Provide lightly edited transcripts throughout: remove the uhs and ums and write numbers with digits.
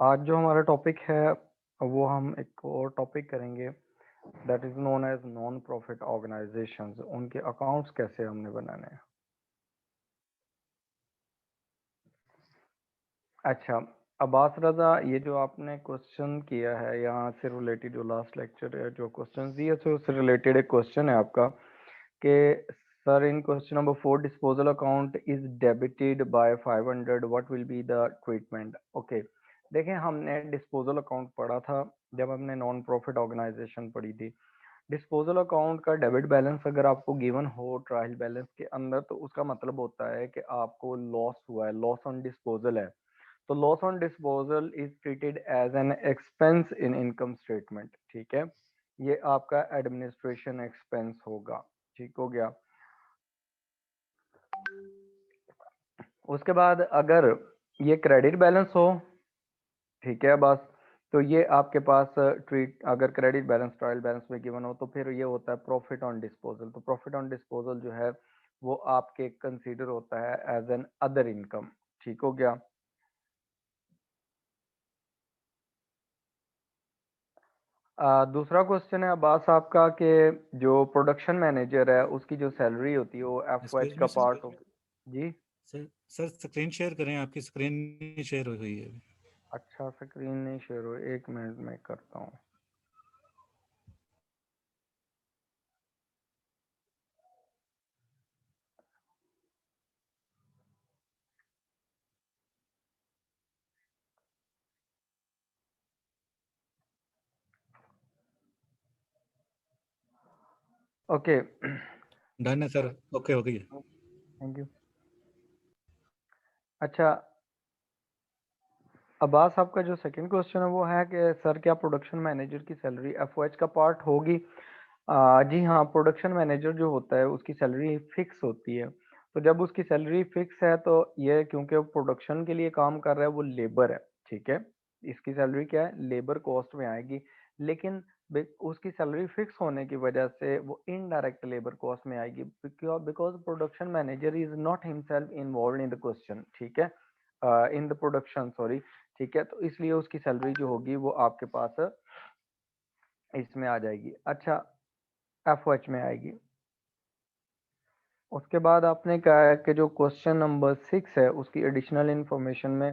आज जो हमारा टॉपिक है वो हम एक और टॉपिक करेंगे that is known as non profit organisations. उनके अकाउंट्स कैसे हमने बनाने हैं। अच्छा, अब्बास रजा, ये जो आपने क्वेश्चन किया है यहाँ से रिलेटेड, जो लास्ट लेक्चर है जो क्वेश्चन दिए थे उससे रिलेटेड एक क्वेश्चन है आपका कि sir in question number 4 disposal account is debited bye 500, what will be the treatment. Okay, देखें हमने डिस्पोजल अकाउंट पढ़ा था जब हमने नॉन प्रॉफिट ऑर्गेनाइजेशन पढ़ी थी। डिस्पोजल अकाउंट का डेबिट बैलेंस अगर आपको गिवन हो ट्रायल बैलेंस के अंदर तो उसका मतलब होता है कि आपको लॉस हुआ है, लॉस ऑन डिस्पोजल है। तो loss on disposal is treated as an expense in income statement. ठीक है, ये आपका एडमिनिस्ट्रेशन एक्सपेंस होगा। ठीक हो गया। उसके बाद अगर ये क्रेडिट बैलेंस हो, ठीक है बस, तो ये आपके पास ट्रीट, अगर क्रेडिट बैलेंस ट्रायल बैलेंस में गिवन हो तो फिर ये होता है प्रॉफिट ऑन डिस्पोजल। तो प्रॉफिट ऑन डिस्पोजल जो है वो आपके कंसीडर होता है एज एन अदर इनकम। ठीक हो गया। दूसरा क्वेश्चन है अब्बास आपका कि जो प्रोडक्शन मैनेजर है उसकी जो सैलरी होती है वो एफ एक्सक्यूज का मी सर। पार्ट हो। जी। सर स्क्रीन शेयर करें, आपकी स्क्रीन नहीं शेयर हुई है अभी। अच्छा, स्क्रीन नहीं शेयर हो, एक मिनट में करता हूँ। ओके। डन है सर, ओके हो गई है। Thank you. अच्छा, अब्बास आपका जो सेकंड क्वेश्चन है वो है कि सर क्या प्रोडक्शन मैनेजर की सैलरी एफओएच का पार्ट होगी। जी हाँ, प्रोडक्शन मैनेजर जो होता है उसकी सैलरी फिक्स होती है। तो जब उसकी सैलरी फिक्स है तो ये क्योंकि वो प्रोडक्शन के लिए काम कर रहा है, वो लेबर है। ठीक है, इसकी सैलरी क्या है, लेबर कॉस्ट में आएगी। लेकिन उसकी सैलरी फिक्स होने की वजह से वो इनडायरेक्ट लेबर कॉस्ट में आएगी, because production manager is not himself involve in the question. ठीक है, इन द प्रोडक्शन, सॉरी। ठीक है, तो इसलिए उसकी सैलरी जो होगी वो आपके पास इसमें आ जाएगी। अच्छा, एफ में आएगी। उसके बाद आपने कहा है कि जो क्वेश्चन नंबर 6 है उसकी एडिशनल इंफॉर्मेशन में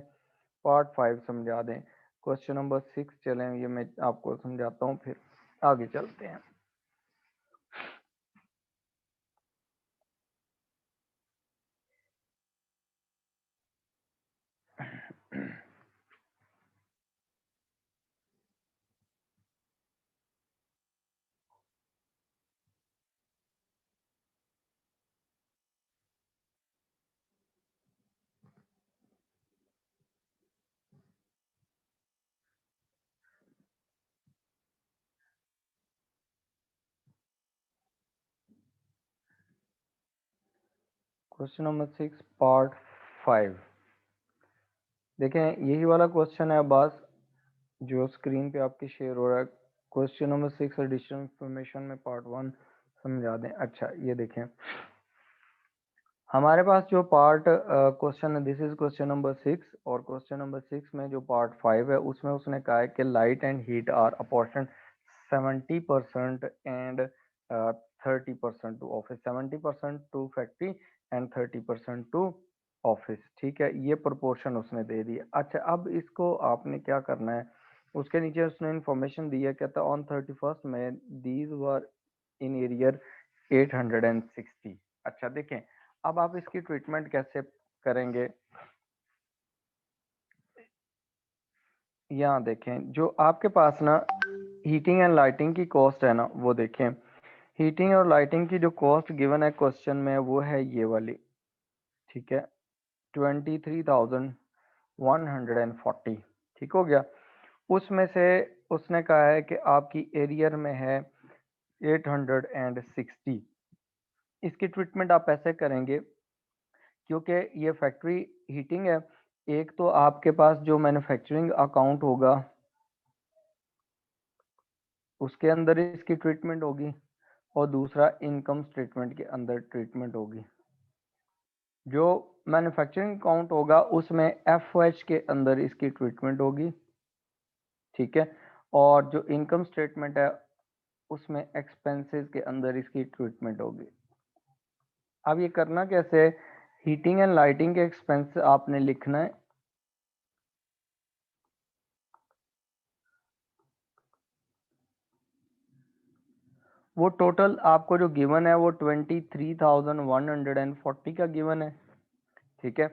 पार्ट 5 समझा दें। क्वेश्चन नंबर 6 चलें, ये मैं आपको समझाता हूँ फिर आगे चलते हैं। क्वेश्चन नंबर 6 पार्ट 5, देखें यही वाला क्वेश्चन है अब्बास जो स्क्रीन पे आपकी शेयर हो रहा है। क्वेश्चन नंबर 6 एडिशनल इंफॉर्मेशन में पार्ट 1 समझा दें। अच्छा, ये देखें हमारे पास जो पार्ट क्वेश्चन है, दिस इज क्वेश्चन नंबर 6, और क्वेश्चन नंबर 6 में जो पार्ट 5 है उसमें उसने कहा है कि light and heat are apportion 70% and 30% to office, 70% to factory and 30% to office. ठीक है, ये प्रोपोर्शन उसने दे दी। अच्छा, अब इसको आपने क्या करना है, उसके नीचे उसने इंफॉर्मेशन दी है, कहता ऑन 31st में दीज वर इन एरियर 860। अच्छा देखें, अब आप इसकी ट्रीटमेंट कैसे करेंगे। यहाँ देखें जो आपके पास ना हीटिंग एंड लाइटिंग की कॉस्ट है ना, वो देखें हीटिंग और लाइटिंग की जो कॉस्ट गिवन है क्वेश्चन में वो है ये वाली। ठीक है, 23,140। ठीक हो गया। उसमें से उसने कहा है कि आपकी एरियर में है 860। इसकी ट्रीटमेंट आप ऐसे करेंगे, क्योंकि ये फैक्ट्री हीटिंग है, एक तो आपके पास जो मैन्युफैक्चरिंग अकाउंट होगा उसके अंदर इसकी ट्रीटमेंट होगी, और दूसरा इनकम स्टेटमेंट के अंदर ट्रीटमेंट होगी। जो मैन्युफैक्चरिंग अकाउंट होगा उसमें एफ के अंदर इसकी ट्रीटमेंट होगी, ठीक है, और जो इनकम स्टेटमेंट है उसमें एक्सपेंसेस के अंदर इसकी ट्रीटमेंट होगी। अब ये करना कैसे है, हीटिंग एंड लाइटिंग के एक्सपेंस आपने लिखना है, वो टोटल आपको जो गिवन है वो 23,140 का गिवन है, ठीक है।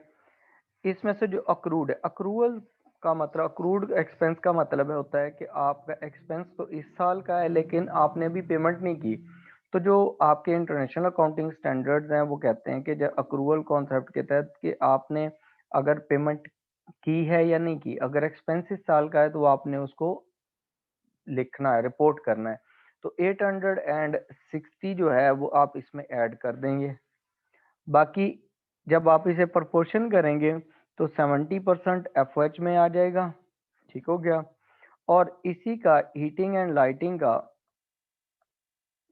इसमें से जो अक्रूड है, अक्रूवल का मतलब, अक्रूड एक्सपेंस का मतलब है होता है कि आपका एक्सपेंस तो इस साल का है लेकिन आपने अभी पेमेंट नहीं की, तो जो आपके इंटरनेशनल अकाउंटिंग स्टैंडर्ड्स हैं वो कहते हैं कि जब अक्रूवल कॉन्सेप्ट के तहत कि आपने अगर पेमेंट की है या नहीं की, अगर एक्सपेंस इस साल का है तो आपने उसको लिखना है, रिपोर्ट करना है। तो 860 जो है वो आप इसमें ऐड कर देंगे। बाकी जब आप इसे प्रोपोर्शन करेंगे तो 70% एफओएच में आ जाएगा, ठीक हो गया। और इसी का हीटिंग एंड लाइटिंग का,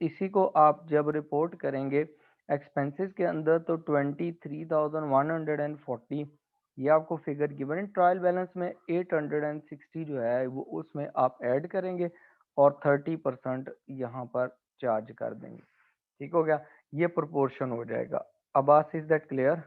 इसी को आप जब रिपोर्ट करेंगे एक्सपेंसेस के अंदर तो 23,140 ये आपको फिगर गिवन है। ट्रायल बैलेंस में 860 जो है वो उसमें आप ऐड करेंगे और 30% यहाँ पर चार्ज कर देंगे, ठीक हो गया। ये प्रोपोर्शन हो जाएगा। Abbas, is that clear?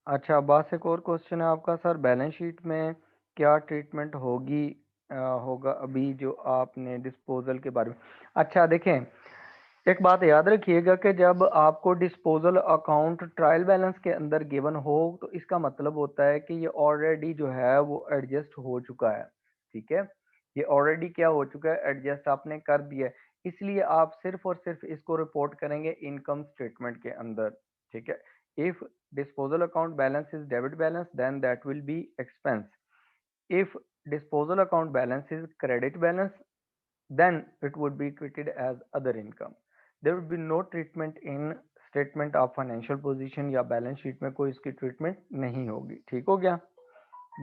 अच्छा अब्बास, एक और क्वेश्चन है आपका, सर बैलेंस शीट में क्या ट्रीटमेंट होगी होगा अभी जो आपने डिस्पोजल के बारे में। अच्छा देखें, एक बात याद रखिएगा कि जब आपको डिस्पोजल अकाउंट ट्रायल बैलेंस के अंदर गिवन हो तो इसका मतलब होता है कि ये ऑलरेडी जो है वो एडजस्ट हो चुका है, ठीक है। ये ऑलरेडी क्या हो चुका है, एडजस्ट आपने कर दिया है, इसलिए आप सिर्फ और सिर्फ इसको रिपोर्ट करेंगे इनकम स्टेटमेंट के अंदर, ठीक है। If disposal account balance is debit balance then that will be expense. If disposal account balance is credit balance then it would be treated as other income. There would be no treatment in statement of financial position या balance sheet में कोई इसकी treatment नहीं होगी, ठीक हो गया।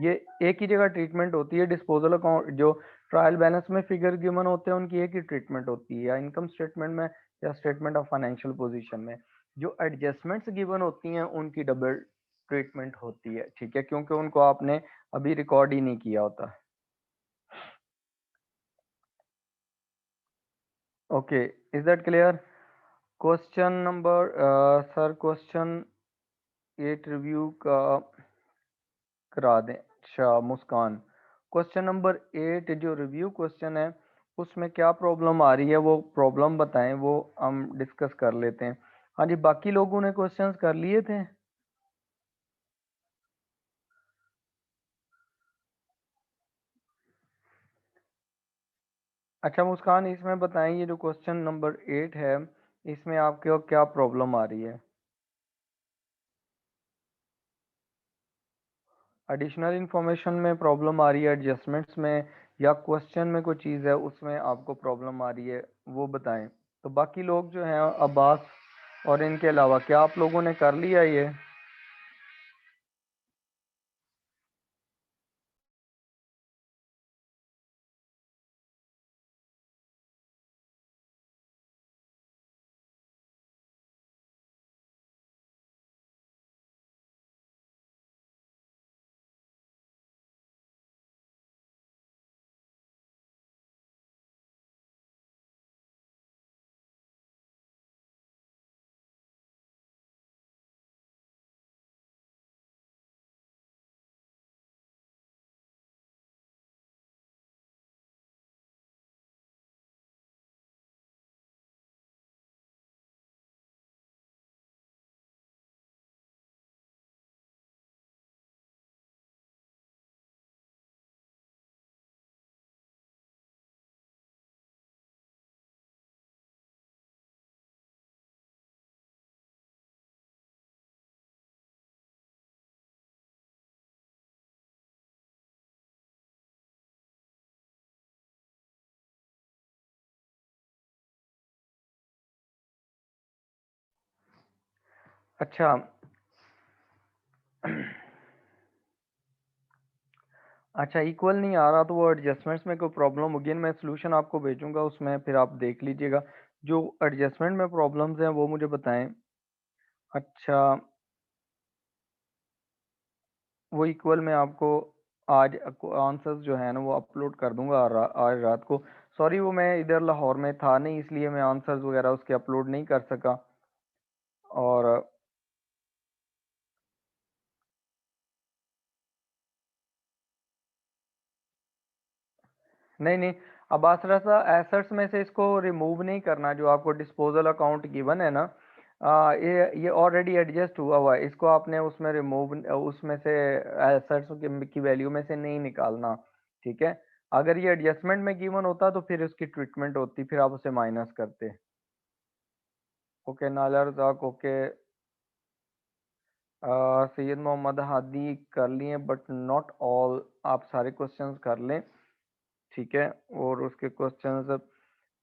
ये एक ही जगह ट्रीटमेंट होती है, डिस्पोजल अकाउंट जो ट्रायल बैलेंस में फिगर गिवन होते हैं उनकी एक ही ट्रीटमेंट होती है, या इनकम स्टेटमेंट में या स्टेटमेंट ऑफ फाइनेंशियल पोजीशन में। जो एडजस्टमेंट्स गिवन होती हैं उनकी डबल ट्रीटमेंट होती है, ठीक है, क्योंकि उनको आपने अभी रिकॉर्ड ही नहीं किया होता। Okay, is that clear? Question number sir, question 8 review का करा दें। अच्छा मुस्कान, क्वेश्चन नंबर 8 जो रिव्यू क्वेश्चन है उसमें क्या प्रॉब्लम आ रही है वो प्रॉब्लम बताएं, वो हम डिस्कस कर लेते हैं। हाँ जी, बाकी लोगों ने क्वेश्चंस कर लिए थे। अच्छा मुस्कान, इसमें बताएं ये जो क्वेश्चन नंबर 8 है इसमें आपके क्या प्रॉब्लम आ रही है? एडिशनल इंफॉर्मेशन में प्रॉब्लम आ रही है, एडजस्टमेंट्स में, या क्वेश्चन में कोई चीज़ है उसमें आपको प्रॉब्लम आ रही है, वो बताएं। तो बाकी लोग जो हैं अब्बास और इनके अलावा क्या आप लोगों ने कर लिया ये? अच्छा अच्छा, इक्वल नहीं आ रहा तो वो एडजस्टमेंट्स में कोई प्रॉब्लम होगी। मैं सॉल्यूशन आपको भेजूँगा, उसमें फिर आप देख लीजिएगा। जो एडजस्टमेंट में प्रॉब्लम्स हैं वो मुझे बताएँ। अच्छा, वो इक्वल मैं आपको आज आंसर्स जो है ना वो अपलोड कर दूँगा आज रात को। सॉरी, वो मैं इधर लाहौर में था नहीं, इसलिए मैं आंसर्स वगैरह उसके अपलोड नहीं कर सका। और नहीं, नहीं, अब्बास रज़ा, एसेट्स में से इसको रिमूव नहीं करना। जो आपको डिस्पोज़ल अकाउंट गिवन है ना, ये ऑलरेडी एडजस्ट हुआ हुआ है। इसको आपने उसमें रिमूव, उसमें से एसेट्स की वैल्यू में से नहीं निकालना, ठीक है? अगर ये एडजस्टमेंट में गिवन होता तो फिर उसकी ट्रीटमेंट होती, फिर आप उसे माइनस करते। ओके, नाला रज़ाक, ओके। सैयद मोहम्मद हादी कर लिए बट नॉट ऑल। आप सारे क्वेश्चंस कर लें, ठीक है? और उसके क्वेश्चंस,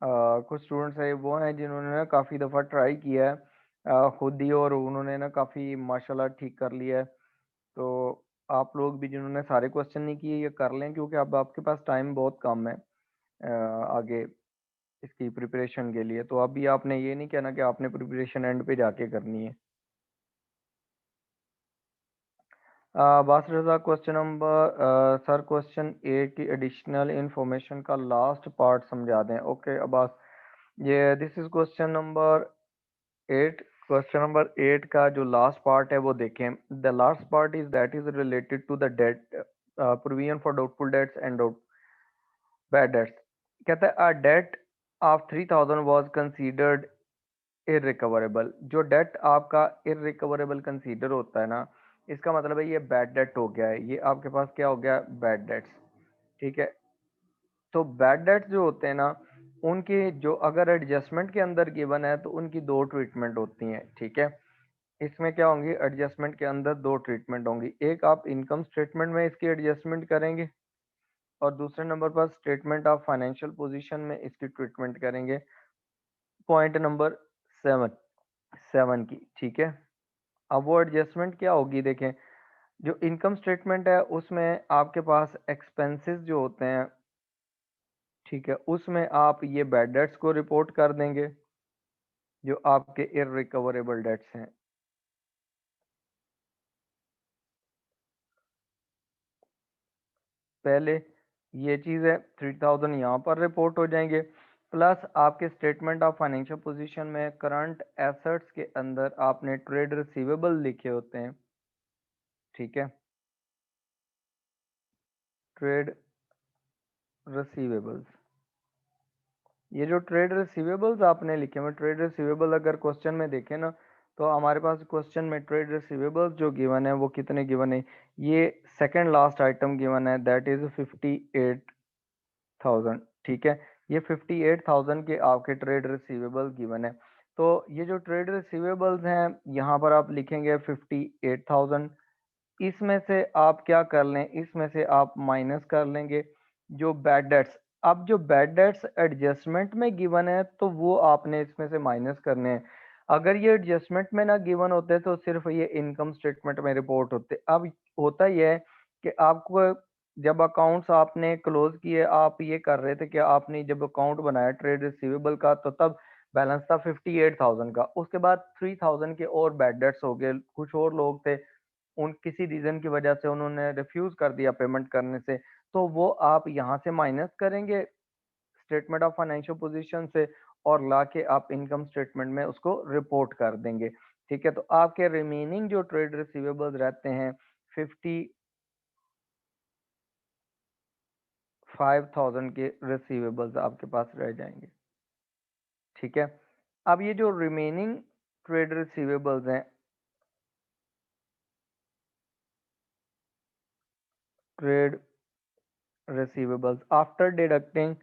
कुछ स्टूडेंट्स है वो हैं जिन्होंने ना काफ़ी दफ़ा ट्राई किया है खुद ही, और उन्होंने ना काफ़ी माशाल्लाह ठीक कर लिया है। तो आप लोग भी जिन्होंने सारे क्वेश्चन नहीं किए ये कर लें, क्योंकि अब आपके पास टाइम बहुत कम है आगे इसकी प्रिपरेशन के लिए। तो अभी आपने ये नहीं कहना कि आपने प्रिपरेशन एंड पे जाके करनी है। Basar Raza, question number, sir question 8 की एडिशनल इंफॉर्मेशन का लास्ट पार्ट समझा दें। ओके अब्बास, ये this is question number 8। Question number 8 का जो लास्ट पार्ट है वो देखें। The last part is that is related to the debt, provision for doubtful debts and bad debts. कहता है a debt of 3000 was considered irrecoverable. जो debt आपका irrecoverable consider होता है ना, इसका मतलब है ये बैड डेट हो गया है, ये आपके पास क्या हो गया, बैड डेट्स, ठीक है? तो बैड डेट्स जो होते हैं ना, उनकी जो अगर एडजस्टमेंट के अंदर गिवन है तो उनकी दो ट्रीटमेंट होती हैं, ठीक है? इसमें क्या होंगी, एडजस्टमेंट के अंदर दो ट्रीटमेंट होंगी। एक आप इनकम स्टेटमेंट में इसकी एडजस्टमेंट करेंगे, और दूसरे नंबर पर स्टेटमेंट ऑफ फाइनेंशियल पोजीशन में इसकी ट्रीटमेंट करेंगे। पॉइंट नंबर 7 7 की, ठीक है? अब वो एडजस्टमेंट क्या होगी देखें। जो इनकम स्टेटमेंट है उसमें आपके पास एक्सपेंसेस जो होते हैं, ठीक है, उसमें आप ये बैड डेट्स को रिपोर्ट कर देंगे जो आपके इररिकवरेबल डेट्स हैं। पहले ये चीज़ है, 3000 यहाँ पर रिपोर्ट हो जाएंगे, प्लस आपके स्टेटमेंट ऑफ फाइनेंशियल पोजीशन में करंट एसेट्स के अंदर आपने ट्रेड रिसीवेबल लिखे होते हैं, ठीक है? ट्रेड रिसीवेबल्स, ये जो ट्रेड रिसीवेबल्स आपने लिखे हुए, ट्रेड रिसीवेबल अगर क्वेश्चन में देखें ना, तो हमारे पास क्वेश्चन में ट्रेड रिसीवेबल्स जो गिवन है वो कितने गिवन है, ये सेकंड लास्ट आइटम गिवन है, दैट इज 58,000, ठीक है? ये 58,000 के आपके ट्रेड रिसीवेबल गिवन है। तो ये जो ट्रेड रिसीवेबल्स हैं यहाँ पर आप लिखेंगे 58,000। इसमें से आप क्या कर लें, इसमें से आप माइनस कर लेंगे जो बैड डेट्स। अब जो बैड डेट्स एडजस्टमेंट में गिवन है तो वो आपने इसमें से माइनस करने हैं। अगर ये एडजस्टमेंट में ना गिवन होते तो सिर्फ ये इनकम स्टेटमेंट में रिपोर्ट होते। अब होता ये है कि आपको जब अकाउंट्स आपने क्लोज किए, आप ये कर रहे थे कि आपने जब अकाउंट बनाया ट्रेड रिसीवेबल का, तो तब बैलेंस था 58,000 का। उसके बाद 3000 के और बैड डेट्स हो गए। कुछ और लोग थे, उन किसी रीजन की वजह से उन्होंने रिफ्यूज कर दिया पेमेंट करने से, तो वो आप यहाँ से माइनस करेंगे स्टेटमेंट ऑफ फाइनेंशियल पोजीशन से, और लाके आप इनकम स्टेटमेंट में उसको रिपोर्ट कर देंगे, ठीक है? तो आपके रिमेनिंग जो ट्रेड रिसीवेबल्स रहते हैं 55,000 के रिसीवेबल्स आपके पास रह जाएंगे, ठीक है? अब ये जो रिमेनिंग ट्रेड रिसीवेबल्स हैं, trade receivables after deducting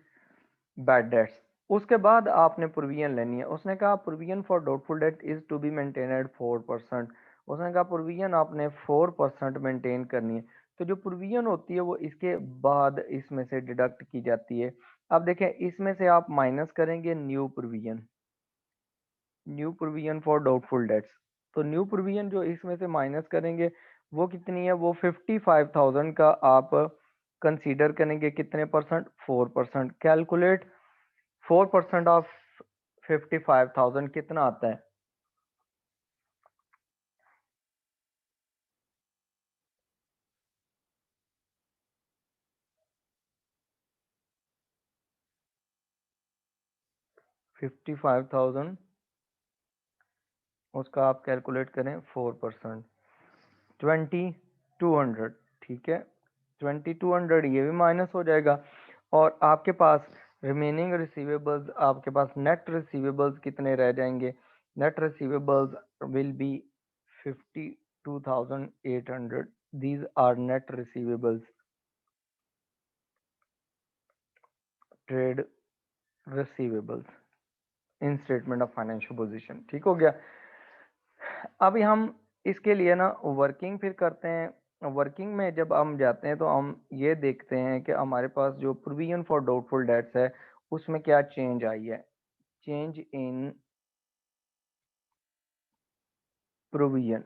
bad debts, उसके बाद आपने प्रोविजन लेनी है। उसने कहा provision for doubtful debt is to be maintain 4%। उसने कहा प्रोविजन आपने 4% मेंटेन करनी है। तो जो प्रोविजन होती है वो इसके बाद इसमें से डिडक्ट की जाती है। अब देखें, इसमें से आप माइनस करेंगे new provision, new provision for doubtful dates. तो न्यू प्रोविजन जो इसमें से माइनस करेंगे वो कितनी है, वो 55,000 का आप कंसीडर करेंगे कितने परसेंट, 4%। कैलकुलेट 4% ऑफ 55,000 कितना आता है? $55,000 उसका आप कैलकुलेट करें 4%, 2200, ठीक है। 2200 ये भी माइनस हो जाएगा और आपके पास रिमेनिंग रिसीवेबल्स, आपके पास नेट रिसीवेबल्स कितने रह जाएंगे? Net receivables will be 52,800। These are net receivables, trade receivables in statement of financial position. ठीक हो गया। अभी हम इसके लिए ना वर्किंग फिर करते हैं। वर्किंग में जब हम जाते हैं तो हम ये देखते हैं कि हमारे पास जो प्रोविजन फॉर डाउटफुल डेट्स है उसमें क्या चेंज आई है। Change in provision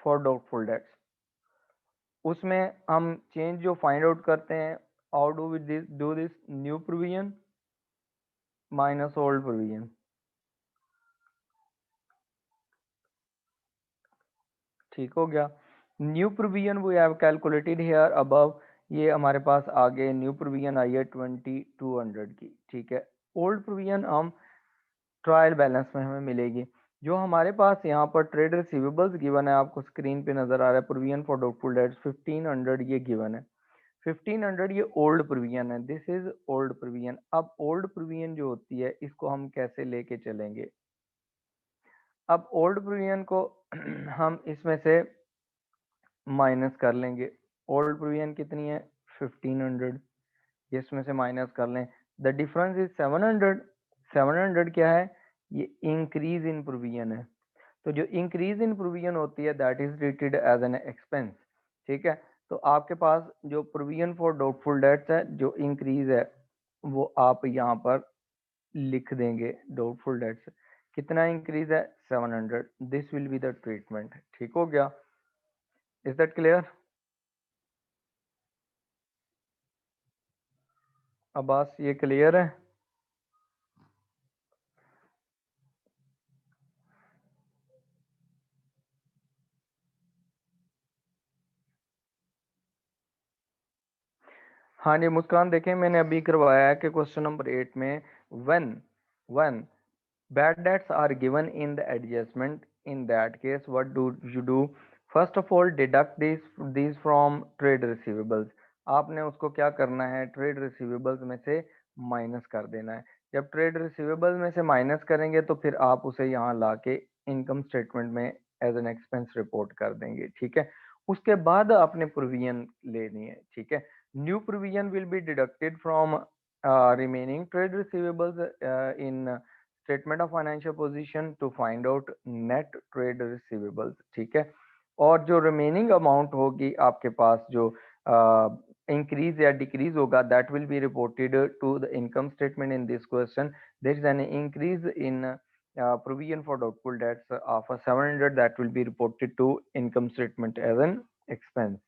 for doubtful debts, उसमें हम चेंज जो फाइंड आउट करते हैं, how do we do this? New provision minus old provision. ठीक हो गया। New provision we have calculated here above, ये हमारे पास आगे न्यू प्रोविजन आई है 2200 की। ठीक है। ओल्ड प्रोविजन हम ट्रायल बैलेंस में हमें मिलेगी। जो हमारे पास यहाँ पर ट्रेड रिसीवेबल्स गिवन है, आपको स्क्रीन पे नजर आ रहा है, प्रोविजन फॉर डाउटफुल डेट्स 1500 ये गिवन है। 1500 ये ओल्ड प्रोविजन है, दिस इज ओल्ड प्रोविजन। अब ओल्ड प्रोविजन जो होती है इसको हम कैसे लेके चलेंगे? अब ओल्ड प्रोविजन को हम इसमें से माइनस कर लेंगे। ओल्ड प्रोविजन कितनी है? 1500, इसमें से माइनस कर लें। The difference is 700। 700 क्या है? ये इंक्रीज इन प्रोविजन है। तो जो इंक्रीज इन प्रोविजन होती है that is treated as an expense. ठीक है। तो आपके पास जो प्रोविजन फॉर डाउटफुल डेट्स है, जो इंक्रीज है वो आप यहाँ पर लिख देंगे। डाउटफुल डेट्स कितना इंक्रीज है? 700। This will be the treatment. ठीक हो गया। Is that clear? अब्बास ये क्लियर है? हाँ जी मुस्कान, देखें मैंने अभी करवाया है कि क्वेश्चन नंबर 8 में when bad debts are given in the adjustment, in that case what do you do? First of all deduct these from trade receivables। आपने उसको क्या करना है? ट्रेड रिसीवेबल्स में से माइनस कर देना है। जब ट्रेड रिसीवेबल्स में से माइनस करेंगे तो फिर आप उसे यहाँ ला के इनकम स्टेटमेंट में एज एन एक्सपेंस रिपोर्ट कर देंगे। ठीक है। उसके बाद आपने प्रोविजन लेनी है। ठीक है। New provision will be deducted from remaining trade receivables in statement of financial position to find out net trade receivables. ठीक है। और जो रिमेनिंग अमाउंट होगी आपके पास, जो इंक्रीज या डिक्रीज होगा, that will be reported to the income statement in this question. There is an increase in provision for doubtful debts of 700 that will be reported to income statement as an expense।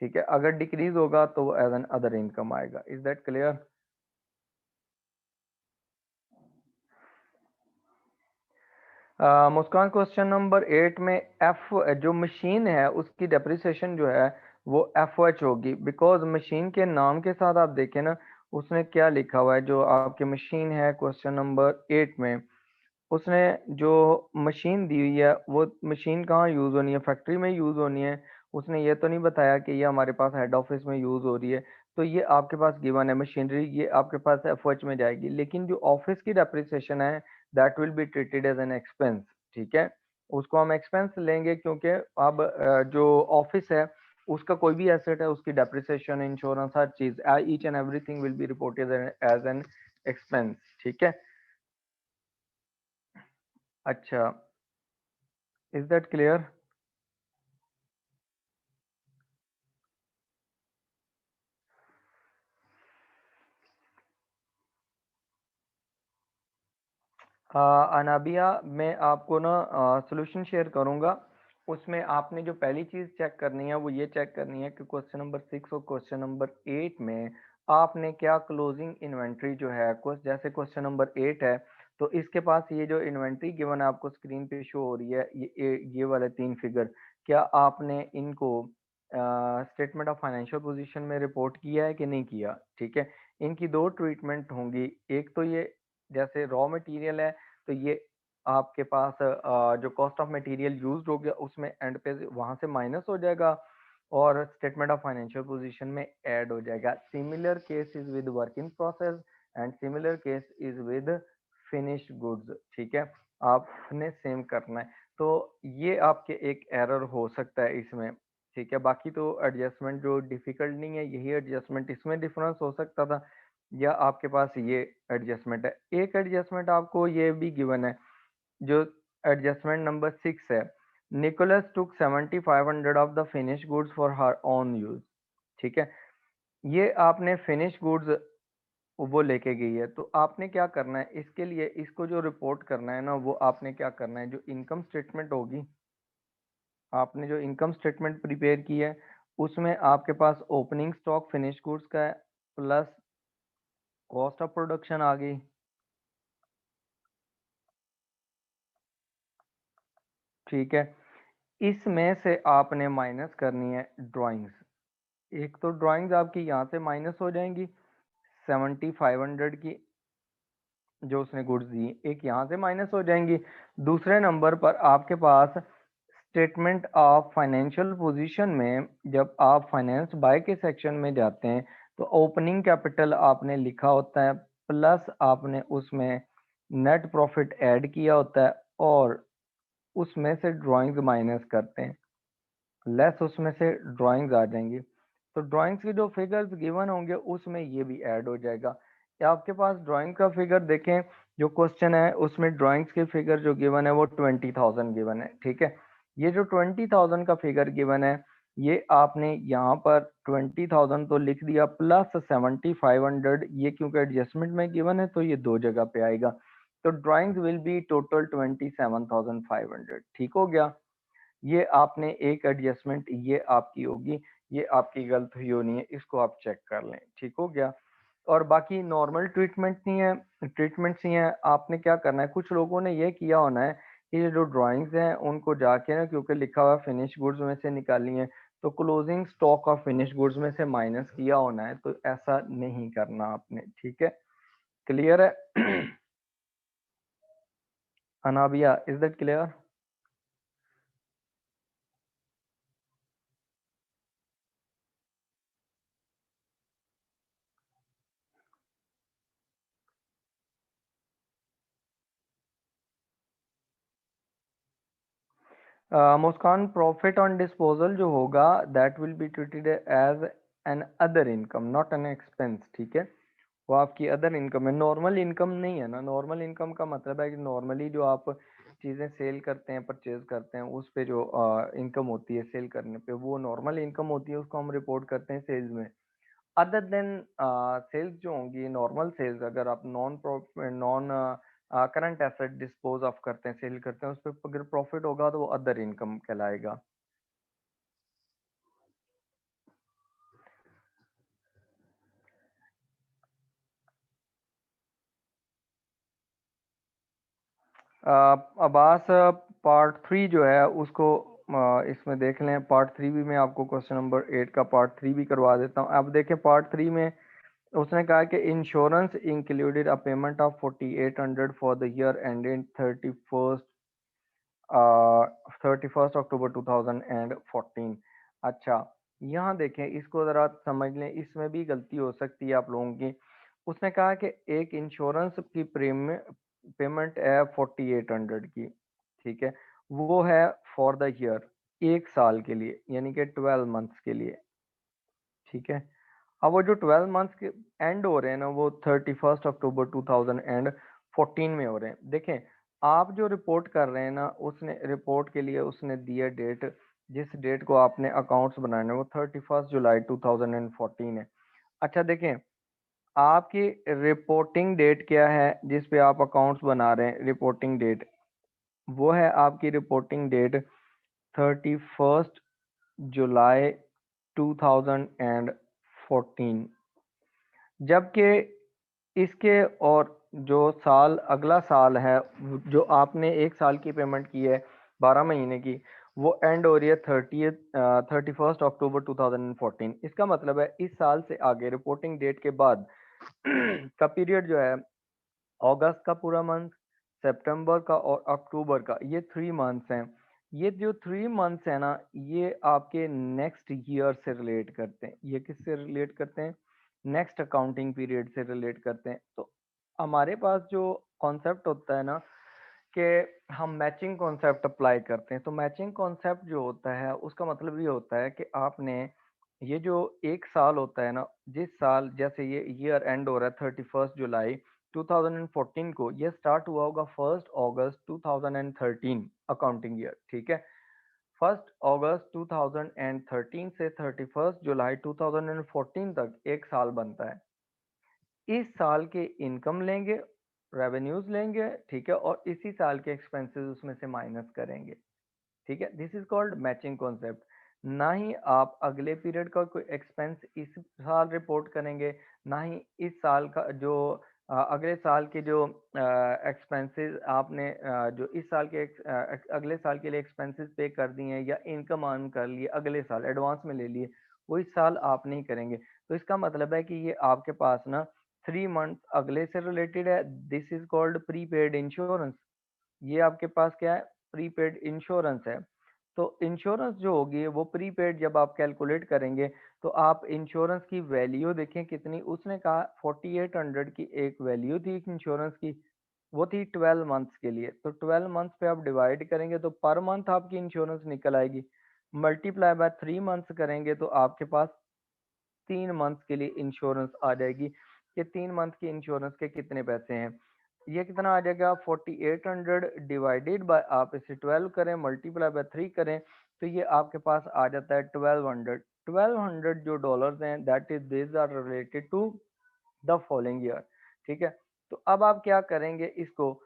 ठीक है। अगर decrease होगा तो as an other income आएगा। Is that clear? Muskan question number 8 में F, जो machine है उसकी डेप्रिसिएशन जो है वो एफ एच होगी, बिकॉज मशीन के नाम के साथ आप देखें ना उसने क्या लिखा हुआ है। जो आपकी मशीन है क्वेश्चन नंबर 8 में, उसने जो मशीन दी हुई है वो मशीन कहाँ यूज होनी है? फैक्ट्री में यूज होनी है। उसने ये तो नहीं बताया कि ये हमारे पास हेड ऑफिस में यूज हो रही है। तो ये आपके पास गिवन है मशीनरी, ये आपके पास एफओएच में जाएगी। लेकिन जो ऑफिस की डेप्रिसिएशन है that will be treated as an expense. ठीक है। उसको हम एक्सपेंस लेंगे क्योंकि अब जो ऑफिस है उसका कोई भी एसेट है, उसकी डेप्रिसिएशन, इंश्योरेंस, हर चीज, each and everything will be reported as an expense. ठीक है। अच्छा, इज दैट क्लियर? अनाबिया, मैं आपको ना सॉल्यूशन शेयर करूंगा उसमें आपने जो पहली चीज चेक करनी है वो ये चेक करनी है कि क्वेश्चन नंबर 6 और क्वेश्चन नंबर 8 में आपने क्या क्लोजिंग इन्वेंट्री जो है, जैसे क्वेश्चन नंबर 8 है तो इसके पास ये जो इन्वेंट्री गिवन है आपको स्क्रीन पे शो हो रही है, ये वाले 3 फिगर, क्या आपने इनको स्टेटमेंट ऑफ फाइनेंशियल पोजीशन में रिपोर्ट किया है कि नहीं किया? ठीक है, इनकी दो ट्रीटमेंट होंगी। एक तो ये जैसे रॉ मटेरियल है तो ये आपके पास जो कॉस्ट ऑफ मटेरियल यूज्ड हो गया उसमें एंड पे वहां से माइनस हो जाएगा और स्टेटमेंट ऑफ फाइनेंशियल पोजीशन में ऐड हो जाएगा। Similar case is with work in process and similar case is with finished goods. ठीक है, आपने सेम करना है। तो ये आपके एक एरर हो सकता है इसमें। ठीक है, बाकी तो एडजस्टमेंट जो डिफिकल्ट नहीं है, यही एडजस्टमेंट इसमें डिफरेंस हो सकता था या आपके पास ये एडजस्टमेंट है। एक एडजस्टमेंट आपको ये भी गिवन है जो एडजस्टमेंट नंबर 6 है, Nicholas took 7500 of the finish goods for her own use. ठीक है, ये आपने फिनिश गुड्स वो लेके गई है तो आपने क्या करना है इसके लिए, इसको जो रिपोर्ट करना है ना वो आपने क्या करना है, जो इनकम स्टेटमेंट होगी, आपने जो इनकम स्टेटमेंट प्रिपेयर की है उसमें आपके पास ओपनिंग स्टॉक फिनिश गुड्स का है प्लस कॉस्ट ऑफ प्रोडक्शन आ गई। ठीक है, इसमें से आपने माइनस करनी है ड्राइंग्स। एक तो ड्राइंग्स आपकी यहाँ से माइनस हो जाएंगी 7500 की जो उसने गुड्स दी, एक यहाँ से माइनस हो जाएंगी। दूसरे नंबर पर आपके पास स्टेटमेंट ऑफ फाइनेंशियल पोजीशन में जब आप फाइनेंस बाय के सेक्शन में जाते हैं तो ओपनिंग कैपिटल आपने लिखा होता है प्लस आपने उसमें नेट प्रॉफिट ऐड किया होता है और उसमें से ड्राइंग्स माइनस करते हैं, लेस उसमें से ड्राइंग्स आ जाएंगी। तो ड्राइंग्स की जो फिगर्स गिवन होंगे उसमें ये भी ऐड हो जाएगा। या आपके पास ड्राइंग का फिगर देखें, जो क्वेश्चन है उसमें ड्राइंग्स की फिगर जो गिवन है वो 20,000 गिवन है। ठीक है, ये जो 20,000 का फिगर गिवन है ये आपने यहाँ पर 20,000 तो लिख दिया प्लस 7,500, ये क्योंकि एडजस्टमेंट में गिवन है तो ये दो जगह पे आएगा। तो ड्राइंग्स विल बी टोटल 27,500। ठीक हो गया, ये आपने एक एडजस्टमेंट ये आपकी होगी, ये आपकी गलत हुई होनी है, इसको आप चेक कर लें। ठीक हो गया, और बाकी नॉर्मल ट्रीटमेंट नहीं है, ट्रीटमेंट्स ही हैं। आपने क्या करना है, कुछ लोगों ने ये किया होना है कि ये जो ड्राइंग्स हैं उनको जाके ना, क्योंकि लिखा हुआ फिनिश गुड्स में से निकाली है तो closing stock of finish goods में से माइनस किया होना है, तो ऐसा नहीं करना आपने। ठीक है, क्लियर है? Anabia, is that clear? Muskan, profit on disposal जो होगा that will be treated as an other income not an expense. ठीक है, वो आपकी अदर इनकम है, नॉर्मल इनकम नहीं है ना। नॉर्मल इनकम का मतलब है कि नॉर्मली जो आप चीज़ें सेल करते हैं, परचेज करते हैं, उस पे जो इनकम होती है सेल करने पे, वो नॉर्मल इनकम होती है, उसको हम रिपोर्ट करते हैं सेल्स में। अदर देन सेल्स जो होंगी नॉर्मल सेल्स, अगर आप non current asset dispose of करते हैं, सेल करते हैं, उस पर अगर प्रॉफिट होगा तो वो अदर इनकम कहलाएगा। अब्बास, पार्ट 3 जो है उसको इसमें देख लें। पार्ट 3 भी मैं आपको क्वेश्चन नंबर 8 का पार्ट 3 भी करवा देता हूँ। अब देखें पार्ट 3 में उसने कहा कि insurance included a payment of 4800 for the year ended 31st October 2014। अच्छा, यहाँ देखें, इसको ज़रा समझ लें, इसमें भी गलती हो सकती है आप लोगों की। उसने कहा कि एक इंश्योरेंस की प्रीमियम पेमेंट है 4800 की। ठीक है, वो है फॉर द ईयर, एक साल के लिए, यानी कि 12 मंथ्स के लिए। ठीक है, अब वो जो 12 मंथ्स के एंड हो रहे हैं ना वो 31st October 2014 में हो रहे हैं। देखें, आप जो रिपोर्ट कर रहे हैं ना, उसने रिपोर्ट के लिए उसने दिया डेट, जिस डेट को आपने अकाउंट्स बनाने वो 31 जुलाई 2014 है। अच्छा देखें, आपकी रिपोर्टिंग डेट क्या है जिस पे आप अकाउंट्स बना रहे हैं, रिपोर्टिंग डेट वो है आपकी रिपोर्टिंग डेट 31 जुलाई 2014, जबकि इसके और जो साल अगला साल है, जो आपने एक साल की पेमेंट की है 12 महीने की, वो एंड हो रही है 31 अक्टूबर 2014। इसका मतलब है इस साल से आगे रिपोर्टिंग डेट के बाद का पीरियड जो है, अगस्त का पूरा मंथ, सितंबर का और अक्टूबर का, ये 3 मंथ्स हैं। ये जो 3 मंथ्स है ना, ये आपके नेक्स्ट ईयर से रिलेट करते हैं। ये किससे रिलेट करते हैं? नेक्स्ट अकाउंटिंग पीरियड से रिलेट करते हैं। तो हमारे पास जो कॉन्सेप्ट होता है ना, कि हम मैचिंग कॉन्सेप्ट अप्लाई करते हैं। तो मैचिंग कॉन्सेप्ट जो होता है, उसका मतलब ये होता है कि आपने ये जो एक साल होता है ना, जिस साल, जैसे ये ईयर एंड हो रहा है 31 जुलाई 2014 को, ये स्टार्ट हुआ होगा 1 अगस्त 2013 अकाउंटिंग ईयर, ठीक है। 1 अगस्त 2013 से 31 जुलाई 2014 तक एक साल बनता है। इस साल के इनकम लेंगे, रेवेन्यूज लेंगे, ठीक है, और इसी साल के एक्सपेंसेस उसमें से माइनस करेंगे, ठीक है। This is called matching concept. ना ही आप अगले पीरियड का कोई एक्सपेंस इस साल रिपोर्ट करेंगे, ना ही इस साल का जो अगले साल के जो एक्सपेंसेस आपने जो इस साल के अगले साल के लिए एक्सपेंसेस पे कर दिए हैं या इनकम अर्न कर लिए अगले साल एडवांस में ले लिए, वो इस साल आप नहीं करेंगे। तो इसका मतलब है कि ये आपके पास ना 3 मंथ अगले से रिलेटेड है। This is called prepaid insurance. ये आपके पास क्या है? प्रीपेड इंश्योरेंस है। तो इंश्योरेंस जो होगी वो प्रीपेड जब आप कैलकुलेट करेंगे, तो आप इंश्योरेंस की वैल्यू देखें कितनी। उसने कहा 4800 की एक वैल्यू थी इंश्योरेंस की, वो थी 12 मंथ्स के लिए। तो 12 मंथ्स पे आप डिवाइड करेंगे तो पर मंथ आपकी इंश्योरेंस निकल आएगी। मल्टीप्लाई बाय 3 मंथ्स करेंगे तो आपके पास 3 मंथ्स के लिए इंश्योरेंस आ जाएगी कि 3 मंथ की इंश्योरेंस के कितने पैसे हैं। ये कितना आ जाएगा? 4800 डिवाइडेड बाय, आप इसे 12 करें, मल्टीप्लाई बाय 3 करें, तो ये आपके पास आ जाता है 1200। 1200 जो डॉलर्स हैं, that is this are related to the following year, ठीक है। तो अब आप क्या करेंगे इसको,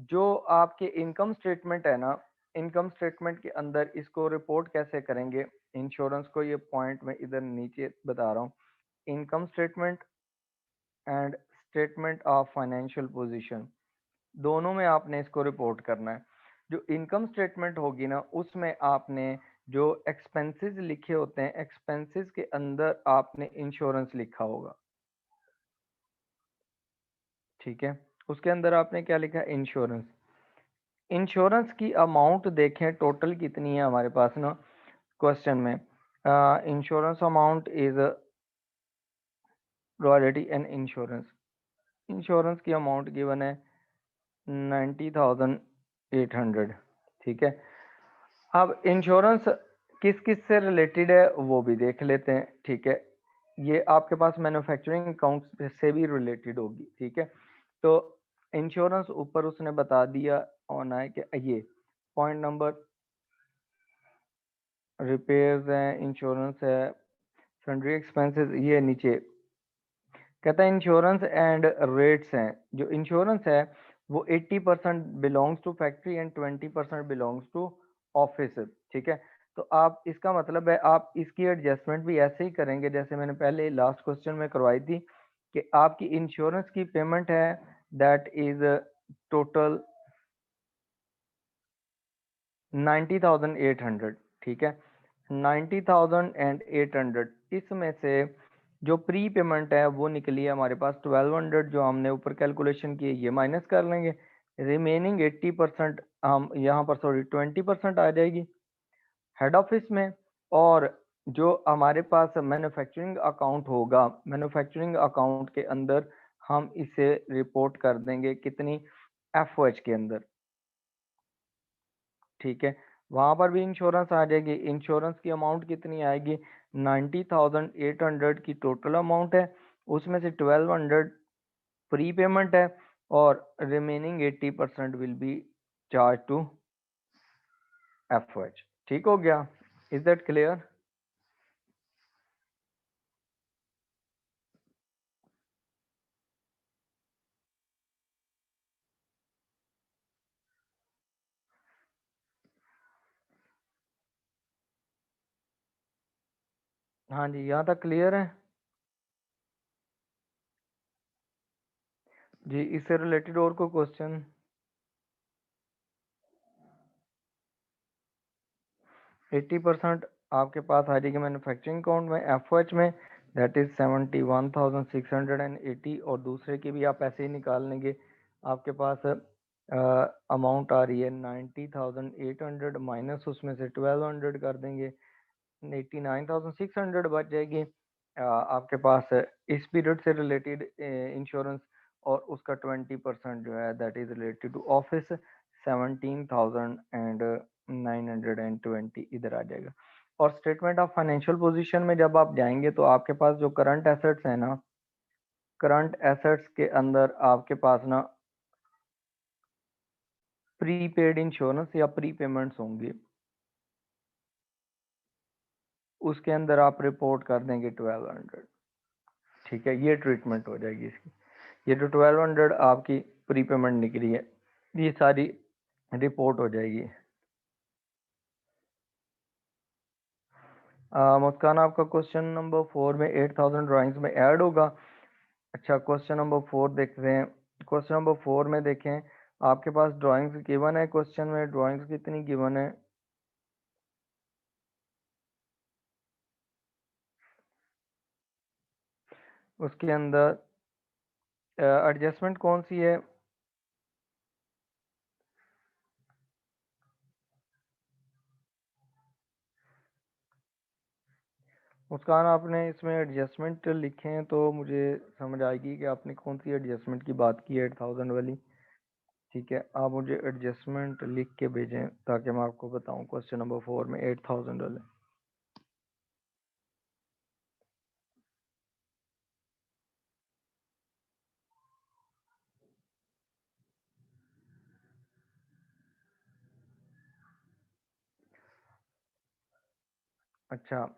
जो आपके इनकम स्टेटमेंट है ना, इनकम स्टेटमेंट के अंदर इसको रिपोर्ट कैसे करेंगे इंश्योरेंस को, ये पॉइंट मैं इधर नीचे बता रहा हूँ। Income statement and statement of financial position, दोनों में आपने इसको रिपोर्ट करना है। जो इनकम स्टेटमेंट होगी ना, उसमें आपने जो एक्सपेंसेस लिखे होते हैं, एक्सपेंसेस के अंदर आपने इंश्योरेंस लिखा होगा, ठीक है। उसके अंदर आपने क्या लिखा? इंश्योरेंस। इंश्योरेंस की अमाउंट देखें टोटल कितनी है हमारे पास ना क्वेश्चन में। Insurance amount is royalty and insurance. Insurance की अमाउंट गिवन है 90,800, ठीक है। अब इंश्योरेंस किस किस से रिलेटेड है वो भी देख लेते हैं, ठीक है। ये आपके पास मैन्युफैक्चरिंग अकाउंट से भी रिलेटेड होगी, ठीक है। तो इंश्योरेंस ऊपर उसने बता दिया होना है कि ये पॉइंट नंबर रिपेयर्स है, इंश्योरेंस है, सन्ड्री एक्सपेंसेस, ये नीचे कहता है इंश्योरेंस एंड रेट्स हैं। जो इंश्योरेंस है वो 80% belongs to factory and 20% belongs to office, ठीक है। तो आप, इसका मतलब है आप इसकी एडजस्टमेंट भी ऐसे ही करेंगे जैसे मैंने पहले लास्ट क्वेश्चन में करवाई थी, कि आपकी इंश्योरेंस की पेमेंट है दैट इज टोटल 90,800, ठीक है। 90,800, इसमें से जो प्री पेमेंट है वो निकली है हमारे पास 1200, जो हमने ऊपर कैलकुलेशन की है, ये माइनस कर लेंगे। रिमेनिंग 80% हम यहाँ पर, सॉरी 20% आ जाएगी हेड ऑफिस में। और जो हमारे पास मैन्युफैक्चरिंग अकाउंट होगा, मैन्युफैक्चरिंग अकाउंट के अंदर हम इसे रिपोर्ट कर देंगे कितनी? एफओएच के अंदर, ठीक है। वहां पर भी इंश्योरेंस आ जाएगी। इंश्योरेंस की अमाउंट कितनी आएगी? 90,800 की टोटल अमाउंट है, उसमें से 1200 प्री पेमेंट है, और remaining 80% will be charge to FOH. ठीक हो गया? Is that clear? हाँ जी, यहाँ तक क्लियर है जी। इससे रिलेटेड और कोई क्वेश्चन? 80% आपके पास आ जाएगी मैन्युफैक्चरिंग अकाउंट में, एफओएच में, दैट इज 71,680। और दूसरे की भी आप ऐसे ही निकाल लेंगे। आपके पास अमाउंट आ रही है 90,800 माइनस उसमें से 1,200 कर देंगे, 89,600 बच जाएगी आपके पास इस पीरियड से रिलेटेड इंश्योरेंस। और उसका 20% जो है that is related to office, 17,920 इधर आ जाएगा। और स्टेटमेंट ऑफ फाइनेंशियल पोजीशन में जब आप जाएंगे तो आपके पास जो करंट एसेट्स है ना, करंट एसेट्स के अंदर आपके पास ना प्रीपेड इंश्योरेंस या प्री पेमेंट्स होंगे, उसके अंदर आप रिपोर्ट कर देंगे 1,200। ठीक है, ये ट्रीटमेंट हो जाएगी इसकी। ये जो 1,200 आपकी प्री पेमेंट निकली है, ये सारी रिपोर्ट हो जाएगी। मुस्कान, आपका क्वेश्चन नंबर 4 में 8,000 ड्राइंग्स में ऐड होगा। अच्छा, क्वेश्चन नंबर 4 देखते हैं। क्वेश्चन नंबर 4 में देखें, आपके पास ड्राइंग्स गिवन है। क्वेश्चन में ड्राइंग्स कितनी गिवन है? उसके अंदर एडजस्टमेंट कौन सी है? मुस्कान, आपने इसमें एडजस्टमेंट लिखे हैं तो मुझे समझ आएगी कि आपने कौन सी एडजस्टमेंट की बात की है, 8,000 वाली। ठीक है, आप मुझे एडजस्टमेंट लिख के भेजें ताकि मैं आपको बताऊं क्वेश्चन नंबर 4 में 8,000 वाले। अच्छा,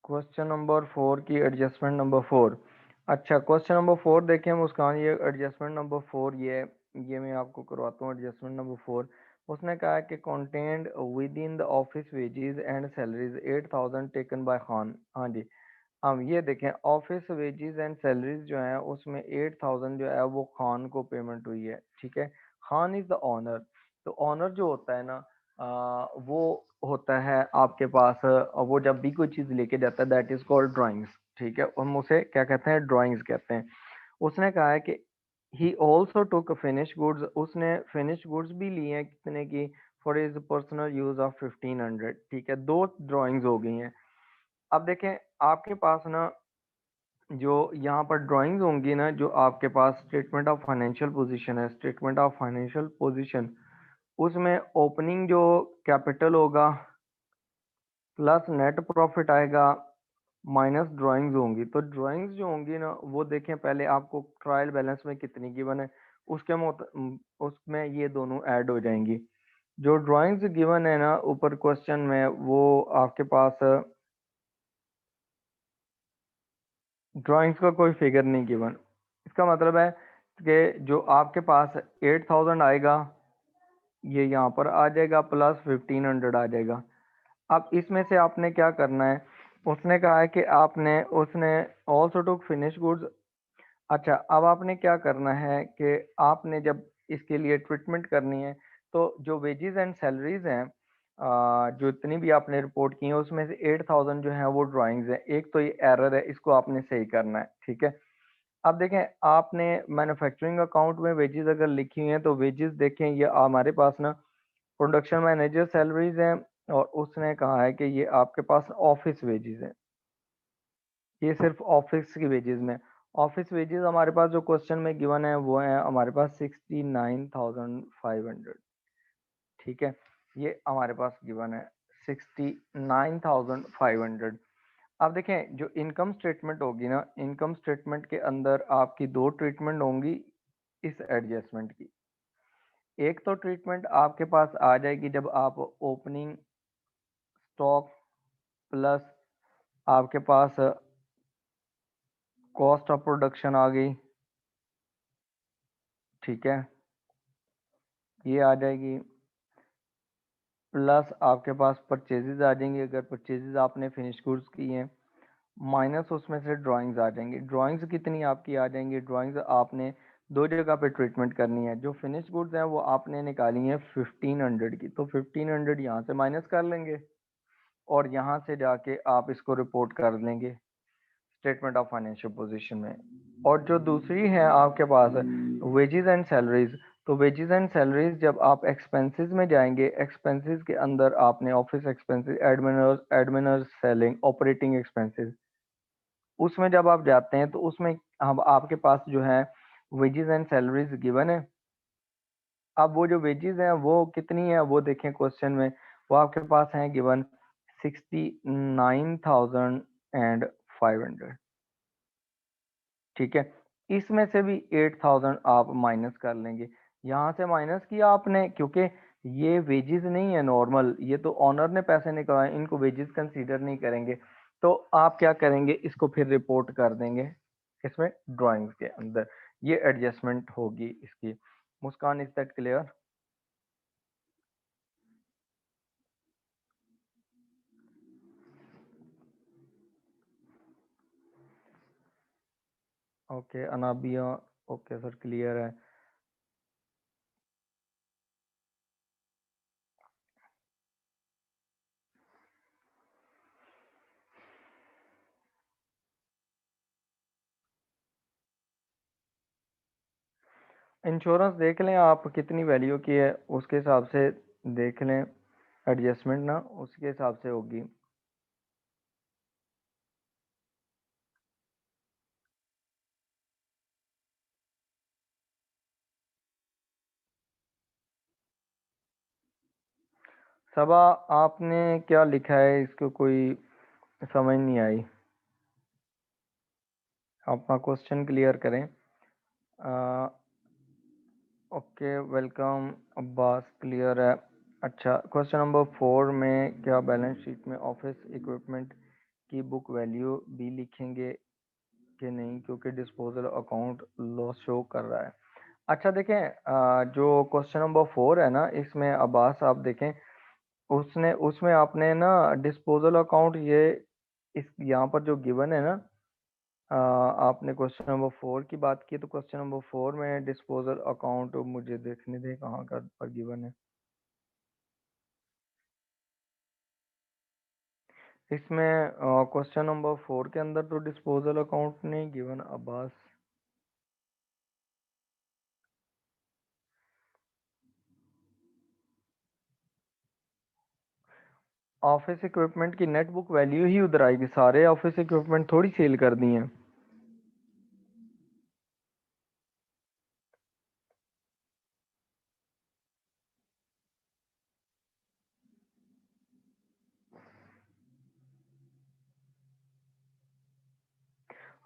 क्वेश्चन नंबर 4 की एडजस्टमेंट नंबर 4। अच्छा, क्वेश्चन नंबर 4 देखें मुस्कान, ये एडजस्टमेंट नंबर 4 ये मैं आपको करवाता हूँ एडजस्टमेंट नंबर 4। उसने कहा है कि content with in the office wages and salaries 8,000 taken by Khan. हाँ जी, हम ये देखें ऑफिस वेजेस एंड सैलरीज जो है उसमें 8,000 जो है वो खान को पेमेंट हुई है। ठीक है, खान इज द ऑनर। तो ऑनर जो होता है ना, वो होता है आपके पास, वो जब भी कोई चीज लेके जाता है दैट इज कॉल्ड ड्राइंग्स। ठीक है, हम उसे क्या कहते हैं? ड्राइंग्स कहते हैं। उसने कहा है कि he also took finish goods, उसने फिनिश गुड्स भी लिए हैं कितने की? For is personal use of 1,500। ठीक है, दो ड्राइंग्स हो गई हैं। अब देखें आपके पास ना जो यहाँ पर ड्राइंग्स होंगी ना, जो आपके पास स्टेटमेंट ऑफ फाइनेंशियल पोजीशन है, स्टेटमेंट ऑफ फाइनेंशियल पोजीशन, उसमें ओपनिंग जो कैपिटल होगा प्लस नेट प्रॉफिट आएगा माइनस ड्राइंग्स होंगी। तो ड्राइंग्स जो होंगी ना, वो देखें पहले आपको ट्रायल बैलेंस में कितनी गिवन है, उसके उसमें ये दोनों ऐड हो जाएंगी। जो ड्राइंग्स गिवन है ना ऊपर क्वेश्चन में, वो आपके पास ड्राइंग्स का कोई फिगर नहीं गिवन। इसका मतलब है कि जो आपके पास 8,000 आएगा ये यहाँ पर आ जाएगा, प्लस 1,500 आ जाएगा। अब इसमें से आपने क्या करना है? उसने कहा है कि आपने उसने ऑल्सो टू फिनिश गुड्स। अच्छा, अब आपने क्या करना है कि आपने जब इसके लिए ट्रीटमेंट करनी है तो जो वेजेस एंड सैलरीज हैं, जो इतनी भी आपने रिपोर्ट की है उसमें से 8,000 जो है वो ड्राइंग्स है। एक तो ये एरर है, इसको आपने सही करना है। ठीक है, अब देखें आपने मैन्युफैक्चरिंग अकाउंट में वेजेस अगर लिखी हुई हैं तो वेजेस देखें ये हमारे पास ना प्रोडक्शन मैनेजर सैलरीज हैं, और उसने कहा है कि ये आपके पास ऑफिस वेजेस हैं। ये सिर्फ ऑफिस की वेजेस में, ऑफिस वेजेस हमारे पास जो क्वेश्चन में गिवन है वो है हमारे पास 69,500। ठीक है, ये हमारे पास गिवन है 69,500। अब देखें जो इनकम स्टेटमेंट होगी ना, इनकम स्टेटमेंट के अंदर आपकी दो ट्रीटमेंट होंगी इस एडजस्टमेंट की। एक तो ट्रीटमेंट आपके पास आ जाएगी जब आप ओपनिंग स्टॉक प्लस आपके पास कॉस्ट ऑफ प्रोडक्शन आ गई। ठीक है, ये आ जाएगी। प्लस आपके पास परचेजेज आ जाएंगे, अगर परचेजेज आपने फिनिश गुड्स की हैं, माइनस उसमें से ड्राइंग्स आ जाएंगी। ड्राइंग्स कितनी आपकी आ जाएंगी? ड्राइंग्स आपने दो जगह पे ट्रीटमेंट करनी है। जो फिनिश गुड्स हैं वो आपने निकाली है 1500 की, तो 1500 यहाँ से माइनस कर लेंगे और यहाँ से जाके आप इसको रिपोर्ट कर लेंगे स्टेटमेंट ऑफ फाइनेंशियल पोजीशन में। और जो दूसरी है आपके पास वेजेस एंड सैलरीज, तो वेजेस एंड सैलरीज जब आप एक्सपेंसेस में जाएंगे, एक्सपेंसेस के अंदर आपने office expenses, admin selling, operating expenses, उसमें जब आप जाते हैं तो उसमें हम आपके पास जो है वेजेस एंड सैलरीज गिवन है। अब वो जो वेजेस हैं वो कितनी है वो देखें क्वेश्चन में, वो आपके पास है गिवन 69,500। ठीक है, इसमें से भी 8,000 आप माइनस कर लेंगे। यहाँ से माइनस किया आपने, क्योंकि ये वेजेस नहीं है नॉर्मल, ये तो ऑनर ने पैसे निकलवाए, इनको वेजेस कंसीडर नहीं करेंगे। तो आप क्या करेंगे, इसको फिर रिपोर्ट कर देंगे इसमें ड्राइंग्स के अंदर। ये एडजस्टमेंट होगी इसकी। Muskan, is that clear? Okay Anabia, okay sir clear है। इंश्योरेंस देख लें आप कितनी वैल्यू की है, उसके हिसाब से देख लें, एडजस्टमेंट ना उसके हिसाब से होगी। सबा, आपने क्या लिखा है, इसको कोई समझ नहीं आई। आप अपना क्वेश्चन क्लियर करें। ओके वेलकम अब्बास, क्लियर है। अच्छा, क्वेश्चन नंबर 4 में क्या बैलेंस शीट में ऑफिस इक्विपमेंट की बुक वैल्यू भी लिखेंगे कि नहीं, क्योंकि डिस्पोजल अकाउंट लॉस शो कर रहा है। अच्छा देखें, जो क्वेश्चन नंबर 4 है ना, इसमें अब्बास आप देखें, उसने उसमें आपने ना डिस्पोजल अकाउंट, ये इस यहाँ पर जो गिवन है ना, आपने क्वेश्चन नंबर 4 की बात की, तो क्वेश्चन नंबर 4 में डिस्पोजल अकाउंट मुझे देखने दे कहाँ का पर गिवन है। इसमें क्वेश्चन नंबर 4 के अंदर तो डिस्पोजल अकाउंट नहीं गिवन अब्बास। ऑफिस इक्विपमेंट की नेट बुक वैल्यू ही उधर आएगी, सारे ऑफिस इक्विपमेंट थोड़ी सेल कर दिए हैं।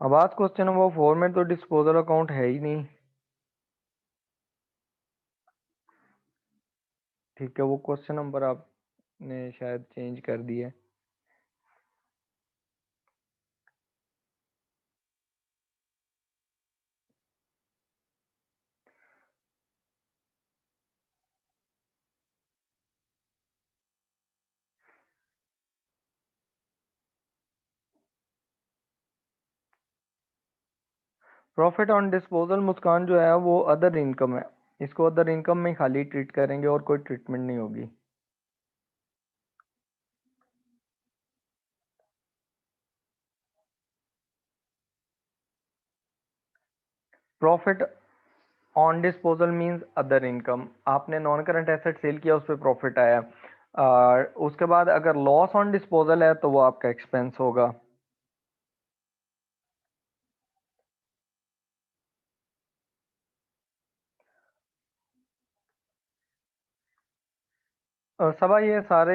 अब आज क्वेश्चन नंबर 4 में तो डिस्पोजल अकाउंट है ही नहीं। ठीक है, वो क्वेश्चन नंबर आपने शायद चेंज कर दिया। प्रॉफिट ऑन डिस्पोजल मुस्कान जो है वो अदर इनकम है, इसको अदर इनकम में खाली ट्रीट करेंगे और कोई ट्रीटमेंट नहीं होगी। Profit on disposal means other income, आपने नॉन करंट एसेट सेल किया, उस पर प्रॉफिट आया। उसके बाद अगर लॉस ऑन डिस्पोजल है तो वो आपका एक्सपेंस होगा। सबा ये सारे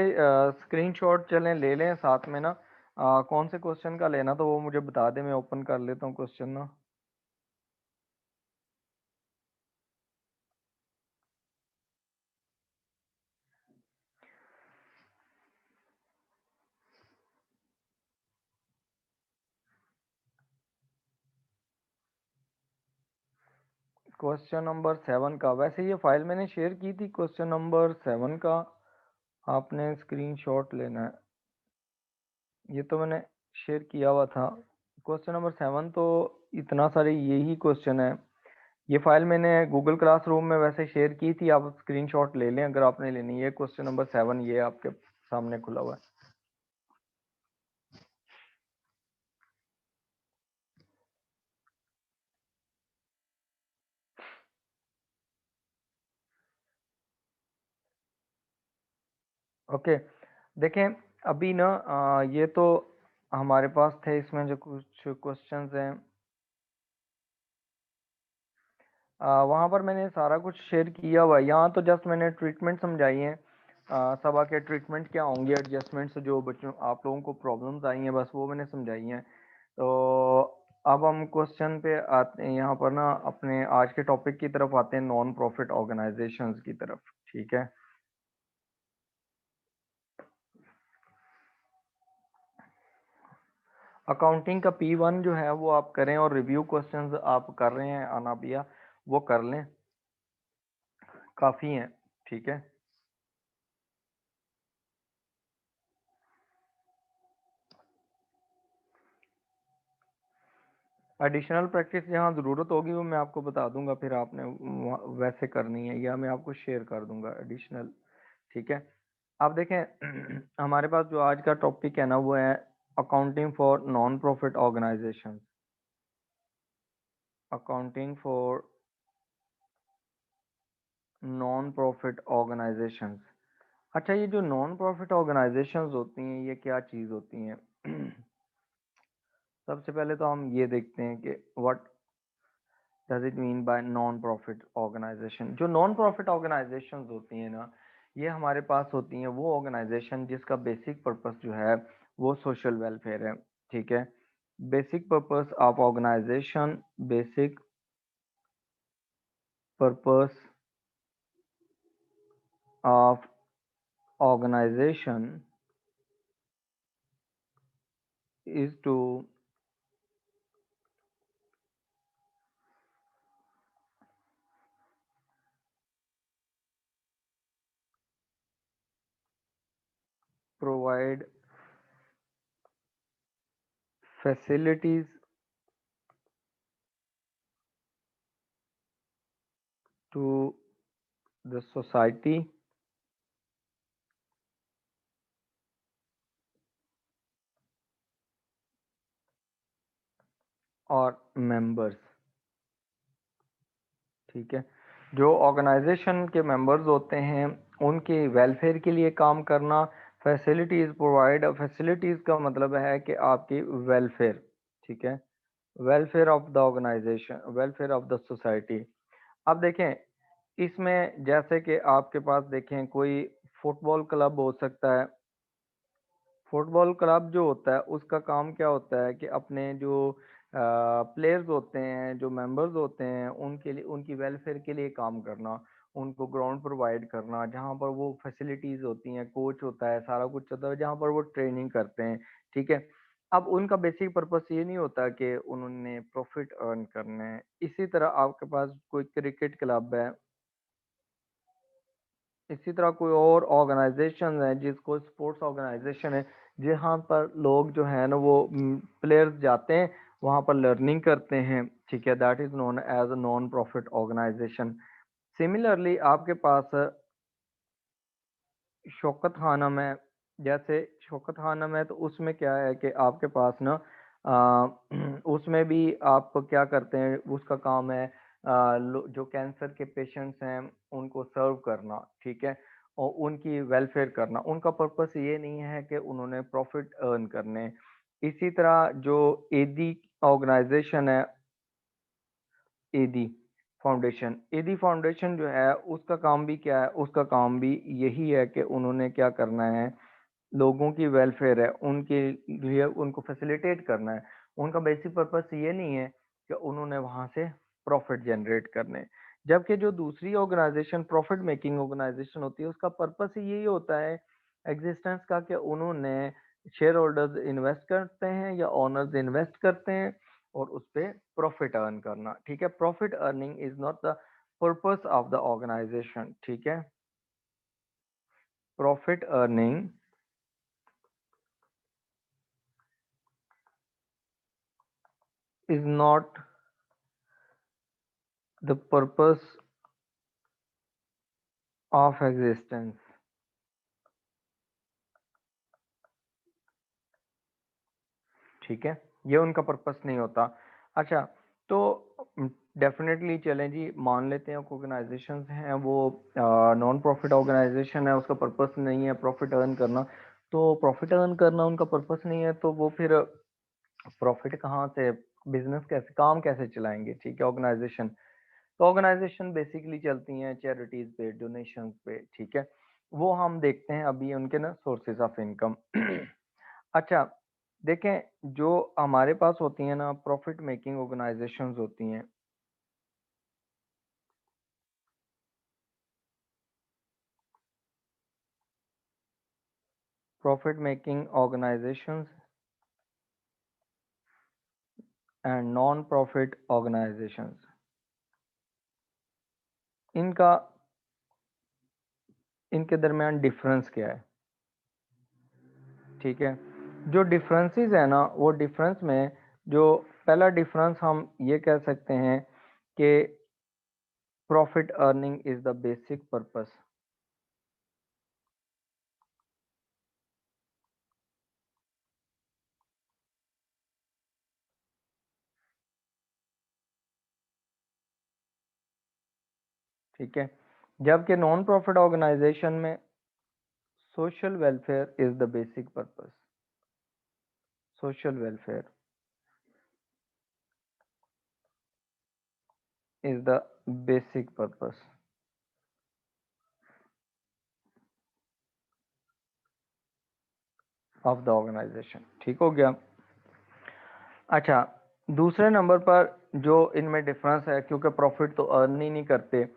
स्क्रीनशॉट चलें ले लें साथ में ना, कौन से क्वेश्चन का लेना तो वो मुझे बता दें, मैं ओपन कर लेता हूँ क्वेश्चन ना। क्वेश्चन नंबर 7 का, वैसे ये फाइल मैंने शेयर की थी क्वेश्चन नंबर 7 का, आपने स्क्रीनशॉट लेना है, ये तो मैंने शेयर किया हुआ था। क्वेश्चन नंबर 7 तो इतना सारे यही क्वेश्चन है। ये फाइल मैंने गूगल क्लासरूम में वैसे शेयर की थी, आप स्क्रीनशॉट ले लें अगर आपने लेनी है। क्वेश्चन नंबर 7 ये आपके सामने खुला हुआ है। ओके, देखें अभी ना ये तो हमारे पास थे, इसमें जो कुछ क्वेश्चंस हैं वहाँ पर मैंने सारा कुछ शेयर किया हुआ है। यहाँ तो जस्ट मैंने ट्रीटमेंट समझाई है, सबा के ट्रीटमेंट क्या होंगे, एडजस्टमेंट्स जो बच्चों आप लोगों को प्रॉब्लम्स आई हैं बस वो मैंने समझाई हैं। तो अब हम क्वेश्चन पे आते हैं, यहाँ पर ना अपने आज के टॉपिक की तरफ आते हैं, नॉन प्रॉफिट ऑर्गेनाइजेशंस की तरफ। ठीक है, अकाउंटिंग का P1 जो है वो आप करें, और रिव्यू क्वेश्चंस आप कर रहे हैं अनाबिया, वो कर लें, काफ़ी हैं। ठीक है, एडिशनल प्रैक्टिस जहाँ ज़रूरत होगी वो मैं आपको बता दूंगा, फिर आपने वैसे करनी है या मैं आपको शेयर कर दूंगा एडिशनल। ठीक है, आप देखें हमारे पास जो आज का टॉपिक है ना वो है accounting for non profit organisation. Accounting for non profit organisations. अच्छा, ये जो नॉन प्रॉफिट ऑर्गेनाइजेशंस होती हैं ये क्या चीज़ होती हैं? सबसे पहले तो हम ये देखते हैं कि what does it mean by non profit organisation. जो नॉन प्रॉफिट ऑर्गेनाइजेशंस होती हैं ना, ये हमारे पास होती हैं वो ऑर्गेनाइजेशन जिसका बेसिक पर्पस जो है वो सोशल वेलफेयर है। ठीक है, basic purpose of organisation, basic purpose of organisation is to provide facilities to the society और मेंबर्स। ठीक है, जो ऑर्गेनाइजेशन के मेंबर्स होते हैं उनके वेलफेयर के लिए काम करना। फैसिलिटीज प्रोवाइड, फैसिलिटीज का मतलब है कि आपकी वेलफेयर। ठीक है, welfare of the organisation, welfare of the society. अब देखें इसमें जैसे कि आपके पास देखें कोई फुटबॉल क्लब हो सकता है। फुटबॉल क्लब जो होता है उसका काम क्या होता है कि अपने जो प्लेयर्स होते हैं, जो मेंबर्स होते हैं, उनके लिए, उनकी वेलफेयर के लिए काम करना, उनको ग्राउंड प्रोवाइड करना जहाँ पर वो फैसिलिटीज होती हैं, कोच होता है, सारा कुछ होता है जहाँ पर वो ट्रेनिंग करते हैं। ठीक है, अब उनका बेसिक पर्पस ये नहीं होता कि उन्होंने प्रॉफिट अर्न करना है। इसी तरह आपके पास कोई क्रिकेट क्लब है, इसी तरह कोई और ऑर्गेनाइजेशन है जिसको स्पोर्ट्स ऑर्गेनाइजेशन है, जहाँ पर लोग जो है ना वो प्लेयर्स जाते हैं वहाँ पर लर्निंग करते हैं। ठीक है, that is known as a non profit organisation. Similarly आपके पास शौकत खानम है। जैसे शौकत खानम है तो उसमें क्या है कि आपके पास ना उसमें भी आप क्या करते हैं, उसका काम है जो कैंसर के पेशेंट्स हैं उनको सर्व करना। ठीक है, और उनकी वेलफेयर करना। उनका पर्पस ये नहीं है कि उन्होंने प्रॉफिट अर्न करने। इसी तरह जो एदी ऑर्गेनाइजेशन है, एदी फाउंडेशन, एदी फाउंडेशन जो है उसका काम भी क्या है, उसका काम भी यही है कि उन्होंने क्या करना है, लोगों की वेलफेयर है उनके लिए, उनको फैसिलिटेट करना है। उनका बेसिक पर्पस ये नहीं है कि उन्होंने वहां से प्रॉफिट जनरेट करने। जबकि जो दूसरी ऑर्गेनाइजेशन प्रॉफिट मेकिंग ऑर्गेनाइजेशन होती है उसका पर्पस ही यही होता है एग्जिस्टेंस का, कि उन्होंने शेयर होल्डर्स इन्वेस्ट करते हैं या ओनर्स इन्वेस्ट करते हैं और उस पर प्रॉफिट अर्न करना। ठीक है, profit earning is not the purpose of the organisation. ठीक है, profit earning is not the purpose of existence. ठीक है, ये उनका पर्पस नहीं होता। अच्छा, तो डेफिनेटली चलें जी, मान लेते हैं ऑर्गेनाइजेशंस हैं वो नॉन प्रॉफिट ऑर्गेनाइजेशन है, उसका पर्पस नहीं है प्रॉफिट अर्न करना, तो प्रॉफिट अर्न करना उनका पर्पस नहीं है, तो वो फिर प्रॉफिट कहाँ से, बिजनेस कैसे, काम कैसे चलाएंगे? ठीक है, ऑर्गेनाइजेशन, तो ऑर्गेनाइजेशन बेसिकली चलती हैं चैरिटीज पे, डोनेशंस पे, ठीक है, वो हम देखते हैं अभी उनके ना सोर्सेज ऑफ इनकम। अच्छा, देखें, जो हमारे पास होती हैं ना प्रॉफिट मेकिंग ऑर्गेनाइजेशंस होती हैं, profit making organisations and non profit organisations, इनका इनके दरमियान डिफरेंस क्या है? ठीक है, जो डिफरेंसेस है ना, वो डिफरेंस में जो पहला डिफरेंस हम ये कह सकते हैं कि profit earning is the basic purpose. ठीक है, जबकि नॉन प्रॉफिट ऑर्गेनाइजेशन में social welfare is the basic purpose. Social welfare is the basic purpose of the organisation. ठीक हो गया। अच्छा, दूसरे नंबर पर जो इनमें डिफरेंस है, क्योंकि प्रॉफिट तो अर्न ही नहीं करते,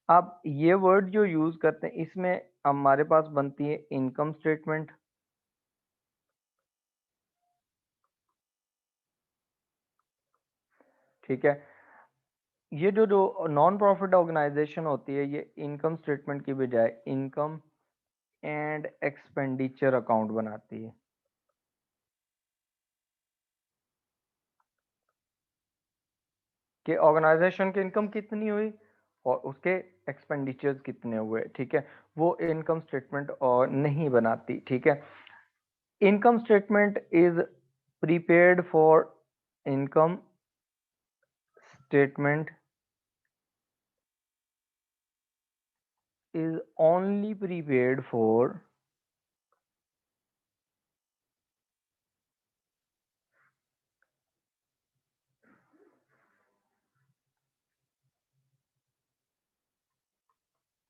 अब ये वर्ड जो यूज करते हैं, इसमें हमारे पास बनती है इनकम स्टेटमेंट। ठीक है, ये जो जो नॉन प्रॉफिट ऑर्गेनाइजेशन होती है, ये इनकम स्टेटमेंट की बजाय इनकम एंड एक्सपेंडिचर अकाउंट बनाती है कि ऑर्गेनाइजेशन की इनकम कितनी हुई और उसके एक्सपेंडिचर्स कितने हुए। ठीक है, वो इनकम स्टेटमेंट और नहीं बनाती। ठीक है, income statement is prepaid for income statement is only prepared for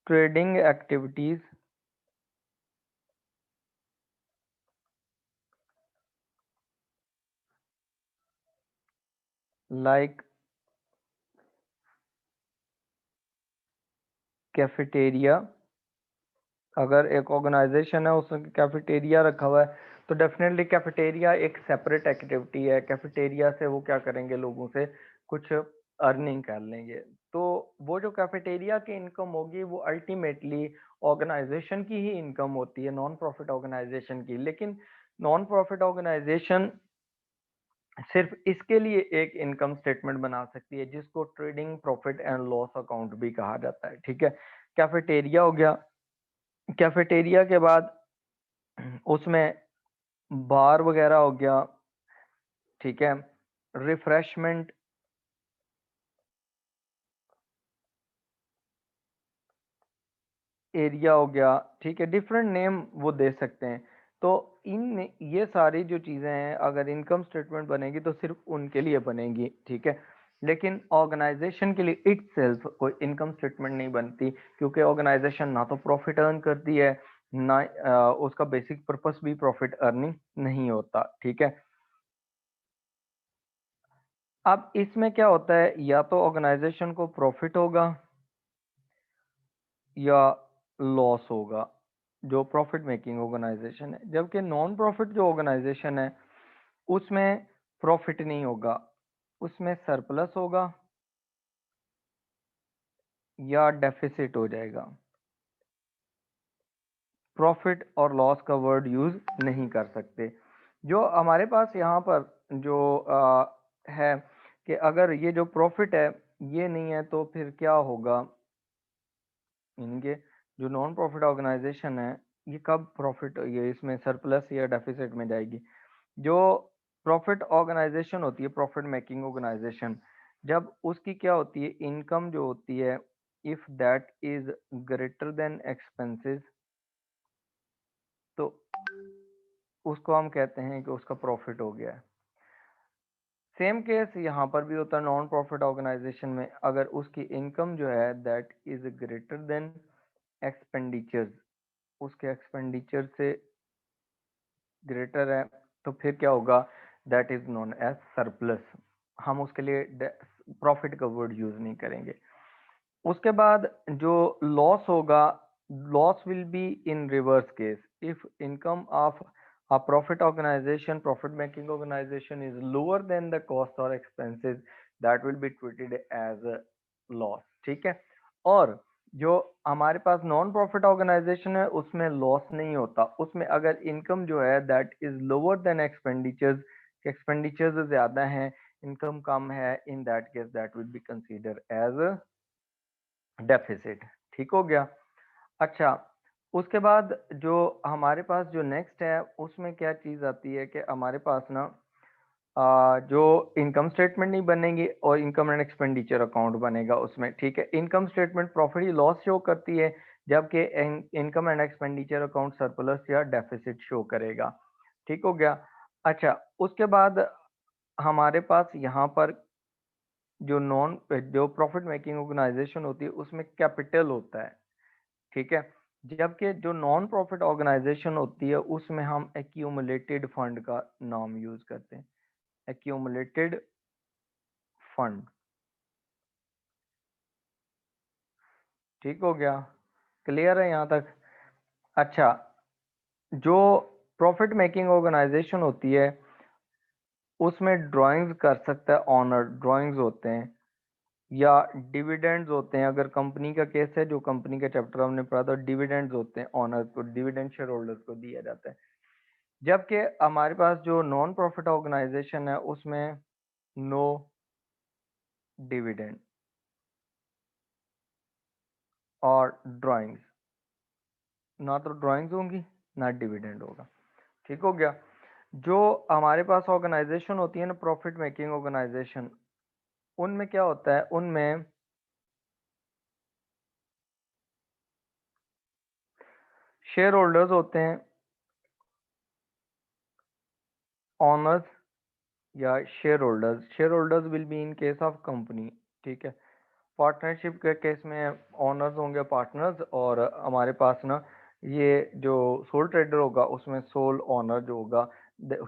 trading activities like cafeteria. अगर एक ऑर्गेनाइजेशन है उसमें कैफेटेरिया रखा हुआ है, तो डेफिनेटली कैफेटेरिया एक सेपरेट एक्टिविटी है। कैफेटेरिया से वो क्या करेंगे, लोगों से कुछ अर्निंग कर लेंगे, तो वो जो कैफेटेरिया की इनकम होगी वो अल्टीमेटली ऑर्गेनाइजेशन की ही इनकम होती है, नॉन प्रॉफिट ऑर्गेनाइजेशन की। लेकिन नॉन प्रॉफिट ऑर्गेनाइजेशन सिर्फ इसके लिए एक इनकम स्टेटमेंट बना सकती है, जिसको trading profit and loss account भी कहा जाता है। ठीक है, कैफेटेरिया हो गया, कैफेटेरिया के बाद उसमें बार वगैरह हो गया। ठीक है, रिफ्रेशमेंट एरिया हो गया। ठीक है, डिफरेंट नेम वो दे सकते हैं। तो इन ये सारी जो चीज़ें हैं, अगर इनकम स्टेटमेंट बनेगी तो सिर्फ उनके लिए बनेगी। ठीक है, लेकिन ऑर्गेनाइजेशन के लिए इटसेल्फ कोई इनकम स्टेटमेंट नहीं बनती, क्योंकि ऑर्गेनाइजेशन ना तो प्रॉफिट अर्न करती है, ना उसका बेसिक पर्पस भी प्रॉफिट अर्निंग नहीं होता। ठीक है, अब इसमें क्या होता है, या तो ऑर्गेनाइजेशन को प्रॉफिट होगा या लॉस होगा, जो प्रॉफिट मेकिंग ऑर्गेनाइजेशन है। जबकि नॉन प्रॉफिट जो ऑर्गेनाइजेशन है, उसमें प्रॉफिट नहीं होगा, उसमें सरप्लस होगा या डेफिसिट हो जाएगा। प्रॉफिट और लॉस का वर्ड यूज नहीं कर सकते। जो हमारे पास यहाँ पर जो है कि अगर ये जो प्रॉफिट है ये नहीं है तो फिर क्या होगा, इनके जो नॉन प्रॉफिट ऑर्गेनाइजेशन है ये कब प्रॉफिट, ये इसमें सरप्लस या डेफिसिट में जाएगी। जो प्रॉफिट ऑर्गेनाइजेशन होती है, प्रॉफिट मेकिंग ऑर्गेनाइजेशन, जब उसकी क्या होती है, इनकम जो होती है, if that is greater then expenses, तो उसको हम कहते हैं कि उसका प्रॉफिट हो गया है। सेम केस यहाँ पर भी होता है नॉन प्रॉफिट ऑर्गेनाइजेशन में, अगर उसकी इनकम जो है that is greater than expenditures, उसके एक्सपेंडिचर से ग्रेटर है, तो फिर क्या होगा, that is known as surplus. हम उसके लिए प्रॉफिट का वर्ड यूज नहीं करेंगे। उसके बाद जो लॉस होगा, loss will be in reverse case, if income of a profit organization, profit making organization is lower than the cost or expenses, that will be treated as a loss। ठीक है। और जो हमारे पास नॉन प्रॉफिट ऑर्गेनाइजेशन है उसमें loss नहीं होता, उसमें अगर इनकम जो है that is lower than expenditures, expenditures ज्यादा हैं, इनकम कम है, in that case that will be consider as deficit. ठीक हो गया। अच्छा, उसके बाद जो हमारे पास जो नेक्स्ट है उसमें क्या चीज आती है कि हमारे पास ना जो इनकम स्टेटमेंट नहीं बनेगी और इनकम एंड एक्सपेंडिचर अकाउंट बनेगा उसमें। ठीक है, इनकम स्टेटमेंट प्रॉफिट या लॉस शो करती है, जबकि income and expenditure account surplus या डेफिसिट शो करेगा। ठीक हो गया। अच्छा, उसके बाद हमारे पास यहाँ पर जो प्रॉफिट मेकिंग ऑर्गेनाइजेशन होती है उसमें कैपिटल होता है। ठीक है, जबकि जो नॉन प्रॉफिट ऑर्गेनाइजेशन होती है उसमें हम एक्यूमुलेटेड फंड का नाम यूज करते हैं, एक्यूमुलेटेड फंड। ठीक हो गया, क्लियर है यहाँ तक। अच्छा, जो प्रॉफिट मेकिंग ऑर्गेनाइजेशन होती है उसमें ड्राइंग्स कर सकता है ऑनर, ड्राइंग्स होते हैं या डिविडेंड्स होते हैं। अगर कंपनी का केस है, जो कंपनी का चैप्टर हमने पढ़ा था, डिविडेंड्स होते हैं, ऑनर्स को डिविडेंड शेयर होल्डर्स को दिया जाता है। जबकि हमारे पास जो नॉन प्रॉफिट ऑर्गेनाइजेशन है उसमें नो डिविडेंड और ड्राइंग्स, ना तो ड्राइंग्स होंगी ना डिविडेंड होगा। ठीक हो गया। जो हमारे पास ऑर्गेनाइजेशन होती है ना प्रॉफिट मेकिंग ऑर्गेनाइजेशन, उनमें क्या होता है, उनमें शेयर होल्डर्स होते हैं, ऑनर्स या share holders. Share holders will be in case of company. ठीक है, पार्टनरशिप के केस में ऑनर्स होंगे पार्टनर्स, और हमारे पास ना ये जो सोल ट्रेडर होगा उसमें सोल ऑनर जो होगा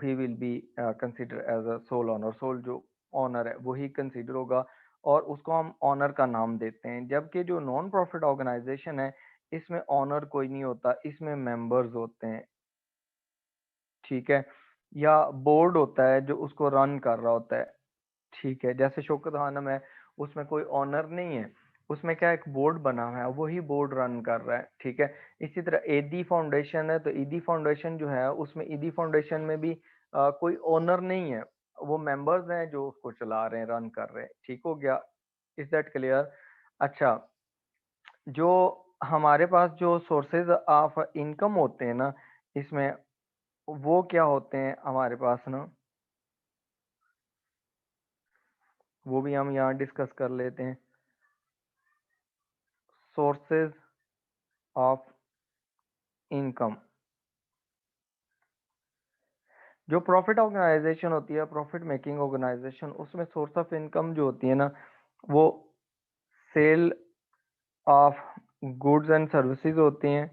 he will be consider as a sole owner, sole जो ऑनर है वही कंसीडर होगा और उसको हम ऑनर का नाम देते हैं। जबकि जो नॉन प्रॉफिट ऑर्गेनाइजेशन है इसमें ऑनर कोई नहीं होता, इसमें मेंबर्स होते हैं। ठीक है, या बोर्ड होता है जो उसको रन कर रहा होता है। ठीक है, जैसे शौकत खानम है उसमें कोई ऑनर नहीं है, उसमें क्या एक बोर्ड बना हुआ है, वही बोर्ड रन कर रहा है। ठीक है, इसी तरह ईदी फाउंडेशन है, तो ईदी फाउंडेशन जो है उसमें ईदी फाउंडेशन में भी कोई ओनर नहीं है, वो मेंबर्स हैं जो उसको चला रहे हैं, रन कर रहे हैं। ठीक हो गया, इज दैट क्लियर। अच्छा, जो हमारे पास जो सोर्सेज ऑफ इनकम होते हैं ना इसमें, वो क्या होते हैं हमारे पास ना, वो भी हम यहाँ डिस्कस कर लेते हैं। सोर्सेज ऑफ इनकम, जो प्रॉफिट ऑर्गेनाइजेशन होती है, प्रॉफिट मेकिंग ऑर्गेनाइजेशन, उसमें सोर्स ऑफ इनकम जो होती है ना वो sale of goods and services होती हैं,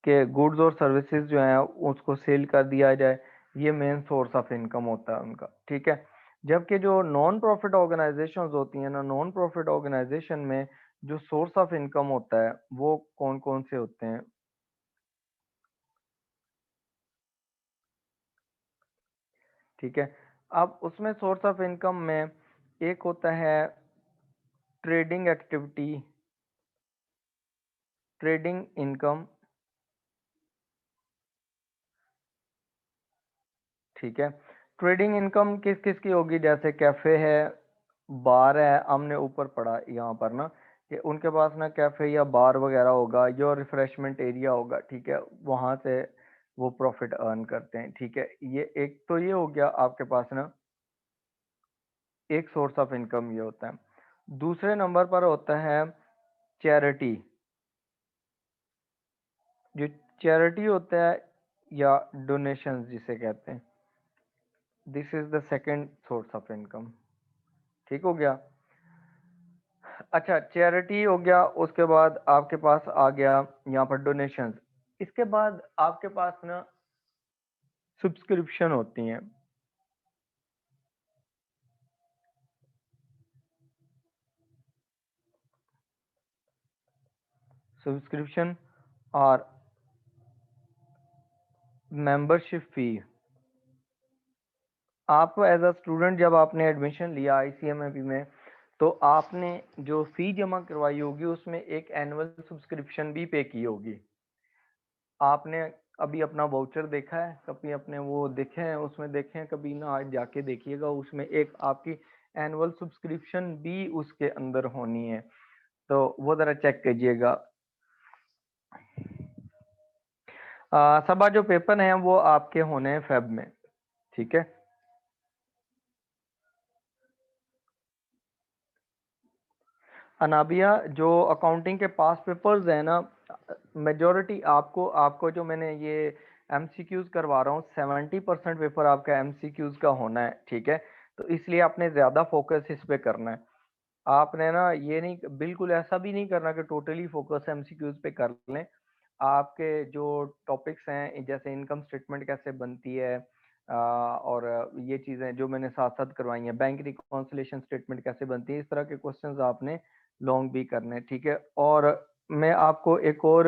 कि गुड्स और सर्विसेज जो है उसको सेल कर दिया जाए, ये मेन सोर्स ऑफ इनकम होता है उनका। ठीक है, जबकि जो नॉन प्रॉफिट ऑर्गेनाइजेशन होती हैं ना, नॉन प्रॉफिट ऑर्गेनाइजेशन में जो सोर्स ऑफ इनकम होता है वो कौन कौन से होते हैं। ठीक है, अब उसमें सोर्स ऑफ इनकम में एक होता है ट्रेडिंग एक्टिविटी, ट्रेडिंग इनकम, ठीक है। ट्रेडिंग इनकम किस किस की होगी, जैसे कैफे है, बार है, हमने ऊपर पढ़ा यहाँ पर ना कि उनके पास ना कैफे या बार वगैरह होगा, या रिफ्रेशमेंट एरिया होगा, ठीक है, वहां से वो प्रॉफिट अर्न करते हैं, ठीक है। ये एक तो ये हो गया आपके पास ना एक सोर्स ऑफ इनकम ये होता है। दूसरे नंबर पर होता है चैरिटी। जो चैरिटी होता है या डोनेशन जिसे कहते हैं, this is the second source of income. ठीक हो गया। अच्छा, चैरिटी हो गया, उसके बाद आपके पास आ गया यहाँ पर डोनेशंस। इसके बाद आपके पास ना सब्सक्रिप्शन होती हैं। सब्सक्रिप्शन और मेंबरशिप फी। आप एज अ स्टूडेंट जब आपने एडमिशन लिया आईसीएमएबी में, तो आपने जो फी जमा करवाई होगी उसमें एक एनुअल सब्सक्रिप्शन भी पे की होगी। आपने अभी अपना वाउचर देखा है, कभी अपने वो देखे हैं, उसमें देखे हैं कभी ना, आज जाके देखिएगा, उसमें एक आपकी एनुअल सब्सक्रिप्शन भी उसके अंदर होनी है, तो वो जरा चेक कीजिएगा। सबा जो पेपर हैं वो आपके होने हैं फेब में, ठीक है। अनाबिया जो अकाउंटिंग के पास पेपर्स हैं ना, मेजोरिटी आपको आपको जो मैंने ये एमसीक्यूज करवा रहा हूँ, 70% पेपर आपका एमसीक्यूज का होना है, ठीक है। तो इसलिए आपने ज्यादा फोकस इस पे करना है। आपने ना ये नहीं, बिल्कुल ऐसा भी नहीं करना कि टोटली फोकस एमसीक्यूज पे कर लें। आपके जो टॉपिक्स हैं जैसे इनकम स्टेटमेंट कैसे बनती है, और ये चीजें जो मैंने साथ साथ करवाई हैं, बैंक रिकॉन्सिलेशन स्टेटमेंट कैसे बनती है, इस तरह के क्वेश्चंस आपने लॉन्ग भी करने, ठीक है। और मैं आपको एक और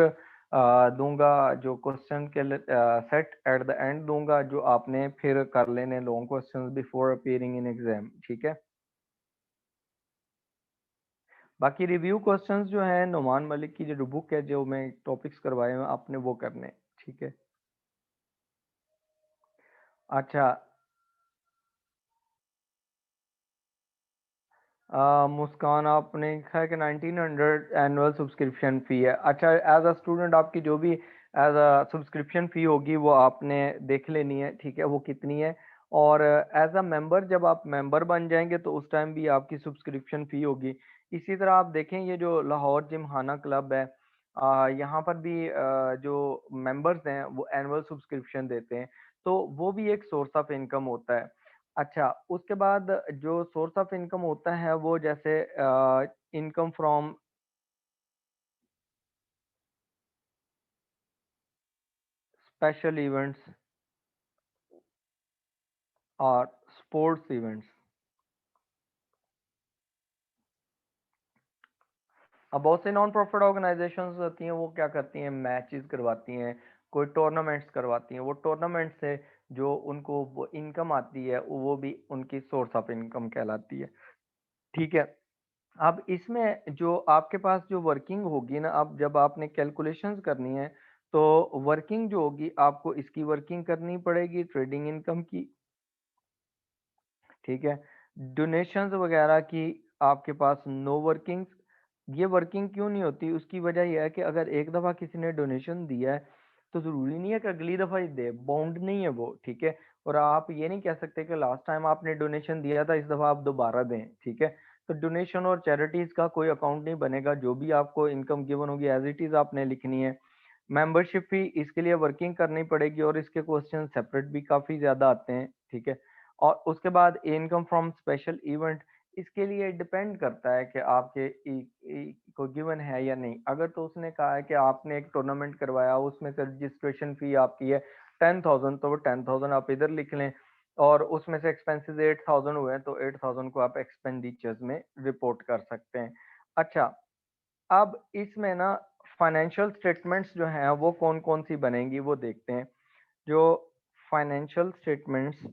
दूंगा जो क्वेश्चन के सेट एट द एंड दूंगा, जो आपने फिर कर लेने long questions before appearing in exam, ठीक है। बाकी रिव्यू क्वेश्चंस जो है नुमान मलिक की जो बुक है, जो मैं टॉपिक्स करवाए हैं आपने वो करने, ठीक है। अच्छा, मुस्कान आपने लिखा है कि 1900 एनुअल सब्सक्रिप्शन फी है। अच्छा, एज अ स्टूडेंट आपकी जो भी एज अ सब्सक्रिप्शन फी होगी वो आपने देख लेनी है, ठीक है, वो कितनी है। और एज अ मेंबर जब आप मेंबर बन जाएंगे तो उस टाइम भी आपकी सब्सक्रिप्शन फी होगी। इसी तरह आप देखें ये जो लाहौर जिमखाना क्लब है, यहाँ पर भी जो मेंबर्स हैं वो एनुअल सब्सक्रिप्शन देते हैं, तो वो भी एक सोर्स ऑफ इनकम होता है। अच्छा, उसके बाद जो सोर्स ऑफ इनकम होता है वो जैसे इनकम फ्रॉम स्पेशल इवेंट्स और स्पोर्ट्स इवेंट्स। अब बहुत से नॉन प्रॉफिट ऑर्गेनाइजेशंस होती हैं, वो क्या करती हैं, मैचेस करवाती हैं, कोई टूर्नामेंट्स करवाती हैं, वो टूर्नामेंट से जो उनको वो इनकम आती है वो भी उनकी सोर्स ऑफ इनकम कहलाती है, ठीक है। अब इसमें जो आपके पास जो वर्किंग होगी ना, अब जब आपने कैलकुलेशंस करनी है, तो वर्किंग जो होगी आपको इसकी वर्किंग करनी पड़ेगी ट्रेडिंग इनकम की, ठीक है। डोनेशंस वगैरह की आपके पास नो वर्किंग्स। ये वर्किंग क्यों नहीं होती, उसकी वजह यह है कि अगर एक दफा किसी ने डोनेशन दिया है तो जरूरी नहीं है कि अगली दफा ही दे, बाउंड नहीं है वो, ठीक है। और आप ये नहीं कह सकते कि लास्ट टाइम आपने डोनेशन दिया था इस दफा आप दोबारा दें, ठीक है। तो डोनेशन और चैरिटीज का कोई अकाउंट नहीं बनेगा, जो भी आपको इनकम गिवन होगी एज इट इज आपने लिखनी है। मेंबरशिप फी इसके लिए वर्किंग करनी पड़ेगी, और इसके क्वेश्चन सेपरेट भी काफी ज्यादा आते हैं, ठीक है। और उसके बाद इनकम फ्रॉम स्पेशल इवेंट, इसके लिए डिपेंड करता है कि आपके को गिवन है या नहीं। अगर तो उसने कहा है कि आपने एक टूर्नामेंट करवाया, उसमें से रजिस्ट्रेशन फी आपकी है 10,000, तो वो 10,000 आप इधर लिख लें, और उसमें से एक्सपेंसेस 8,000 हुए हैं तो 8,000 को आप एक्सपेंडिचर्स में रिपोर्ट कर सकते हैं। अच्छा, अब इसमें ना फाइनेंशियल स्टेटमेंट्स जो हैं वो कौन कौन सी बनेंगी वो देखते हैं। जो financial statements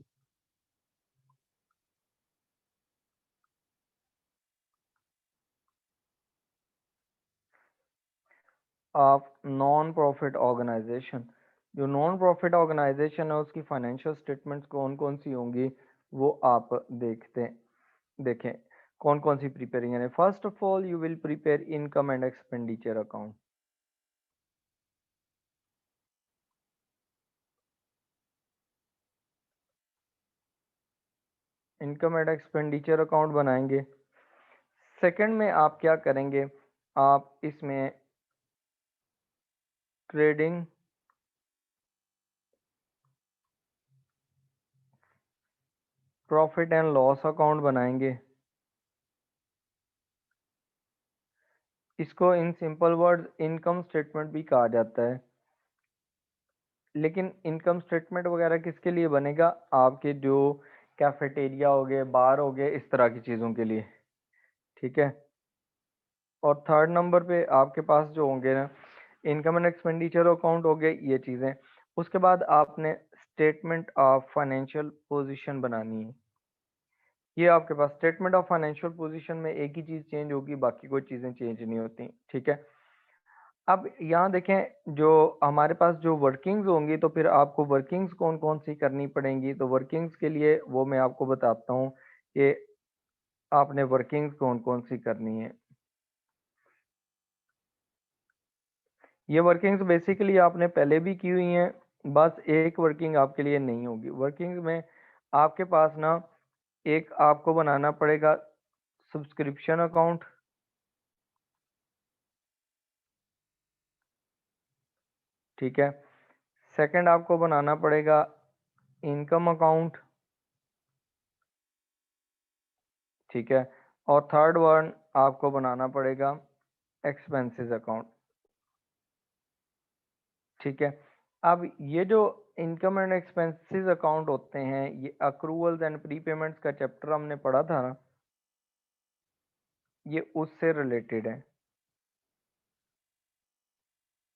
of non profit organisation, जो नॉन प्रॉफिट ऑर्गेनाइजेशन है उसकी फाइनेंशियल स्टेटमेंट्स कौन कौन सी होंगी वो आप देखें कौन कौन सी प्रिपेयरिंग है। First of all you will prepare income and expenditure account. Income and expenditure account बनाएंगे। सेकंड में आप क्या करेंगे, आप इसमें trading profit and loss account बनाएंगे। इसको in simple words income statement भी कहा जाता है, लेकिन इनकम स्टेटमेंट वगैरह किसके लिए बनेगा, आपके जो कैफेटेरिया हो गए, बार हो गए, इस तरह की चीज़ों के लिए, ठीक है। और थर्ड नंबर पे आपके पास जो होंगे ना, इनकम एंड एक्सपेंडिचर अकाउंट हो गए, ये चीज़ें। उसके बाद आपने स्टेटमेंट ऑफ फाइनेंशियल पोजीशन बनानी है। ये आपके पास स्टेटमेंट ऑफ फाइनेंशियल पोजीशन में एक ही चीज़ चेंज होगी, बाकी कोई चीज़ें चेंज नहीं होती, ठीक है। अब यहाँ देखें जो हमारे पास जो वर्किंग्स होंगी, तो फिर आपको वर्किंग्स कौन कौन सी करनी पड़ेंगी, तो वर्किंग्स के लिए वो मैं आपको बताता हूँ कि आपने वर्किंग्स कौन कौन सी करनी है। ये वर्किंग्स बेसिकली आपने पहले भी की हुई हैं, बस एक वर्किंग आपके लिए नहीं होगी। वर्किंग्स में आपके पास ना एक आपको बनाना पड़ेगा सब्सक्रिप्शन अकाउंट, ठीक है। सेकंड आपको बनाना पड़ेगा इनकम अकाउंट, ठीक है। और थर्ड वन आपको बनाना पड़ेगा एक्सपेंसेस अकाउंट, ठीक है। अब ये जो इनकम एंड एक्सपेंसेस अकाउंट होते हैं, ये अक्रूवल्स एंड प्रीपेमेंट्स का चैप्टर हमने पढ़ा था ना, ये उससे रिलेटेड है।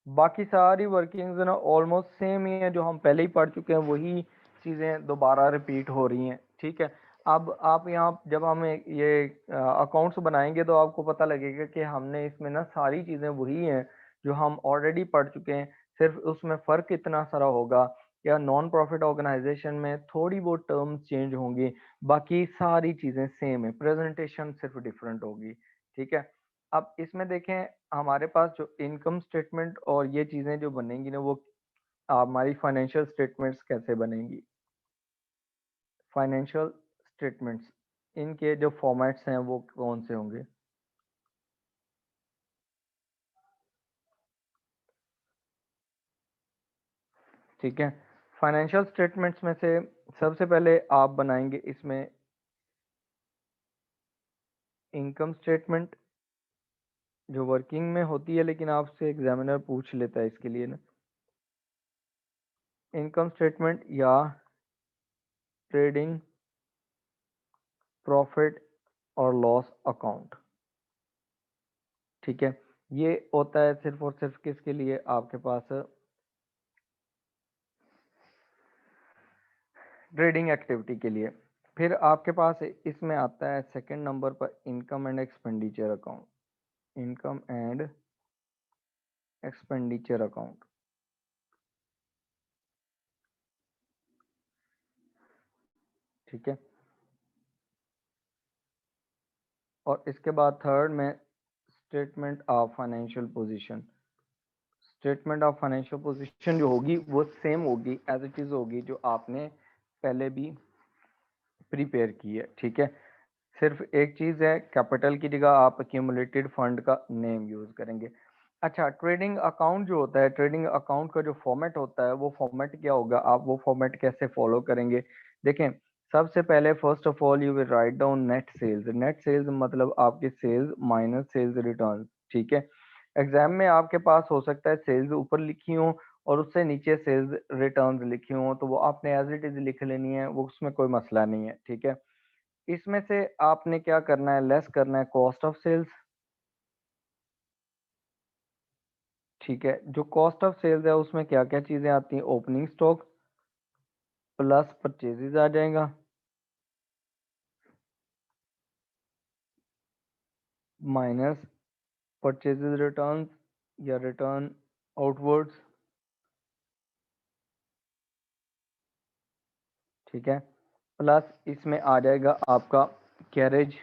बाकी सारी वर्किंग्स ना ऑलमोस्ट सेम ही है, जो हम पहले ही पढ़ चुके हैं वही चीज़ें दोबारा रिपीट हो रही हैं, ठीक है। अब आप यहाँ जब हम ये अकाउंट्स बनाएंगे तो आपको पता लगेगा कि हमने इसमें ना सारी चीज़ें वही हैं जो हम ऑलरेडी पढ़ चुके हैं, सिर्फ उसमें फ़र्क इतना सारा होगा या नॉन प्रॉफिट ऑर्गेनाइजेशन में थोड़ी बहुत टर्म्स चेंज होंगी, बाकी सारी चीज़ें सेम है, प्रेजेंटेशन सिर्फ डिफरेंट होगी, ठीक है। अब इसमें देखें हमारे पास जो इनकम स्टेटमेंट और ये चीज़ें जो बनेंगी ना, वो हमारी फाइनेंशियल स्टेटमेंट्स कैसे बनेंगी। फाइनेंशियल स्टेटमेंट्स इनके जो फॉर्मेट्स हैं वो कौन से होंगे। ठीक है, फाइनेंशियल स्टेटमेंट्स में से सबसे पहले आप बनाएंगे इसमें इनकम स्टेटमेंट, जो वर्किंग में होती है, लेकिन आपसे एग्जामिनर पूछ लेता है इसके लिए ना, इनकम स्टेटमेंट या ट्रेडिंग प्रॉफिट और लॉस अकाउंट, ठीक है। ये होता है सिर्फ और सिर्फ किसके लिए, आपके पास ट्रेडिंग एक्टिविटी के लिए। फिर आपके पास इसमें आता है सेकंड नंबर पर income and expenditure account, income and expenditure account, ठीक है। और इसके बाद थर्ड में statement of financial position. Statement of financial position जो होगी वो सेम होगी, एज इट इज होगी, जो आपने पहले भी प्रिपेयर की है, ठीक है। सिर्फ एक चीज़ है, कैपिटल की जगह आप एक्यूमुलेटेड फंड का नेम यूज़ करेंगे। अच्छा, ट्रेडिंग अकाउंट जो होता है, ट्रेडिंग अकाउंट का जो फॉर्मेट होता है वो फॉर्मेट क्या होगा, आप वो फॉर्मेट कैसे फॉलो करेंगे। देखें, सबसे पहले first of all you will write down net sales. Net sales मतलब आपके सेल्स माइनस सेल्स रिटर्न, ठीक है। एग्जाम में आपके पास हो सकता है सेल्स ऊपर लिखी हो और उससे नीचे सेल्स रिटर्न्स लिखी हो, तो वो आपने एज इट इज लिख लेनी है, वो उसमें कोई मसला नहीं है, ठीक है। इसमें से आपने क्या करना है, लेस करना है कॉस्ट ऑफ सेल्स, ठीक है। जो कॉस्ट ऑफ सेल्स है उसमें क्या क्या चीज़ें आती हैं, ओपनिंग स्टॉक प्लस परचेजेज आ जाएगा, माइनस परचेजेज रिटर्न या रिटर्न आउटवर्ड्स, ठीक है, प्लस इसमें आ जाएगा आपका कैरेज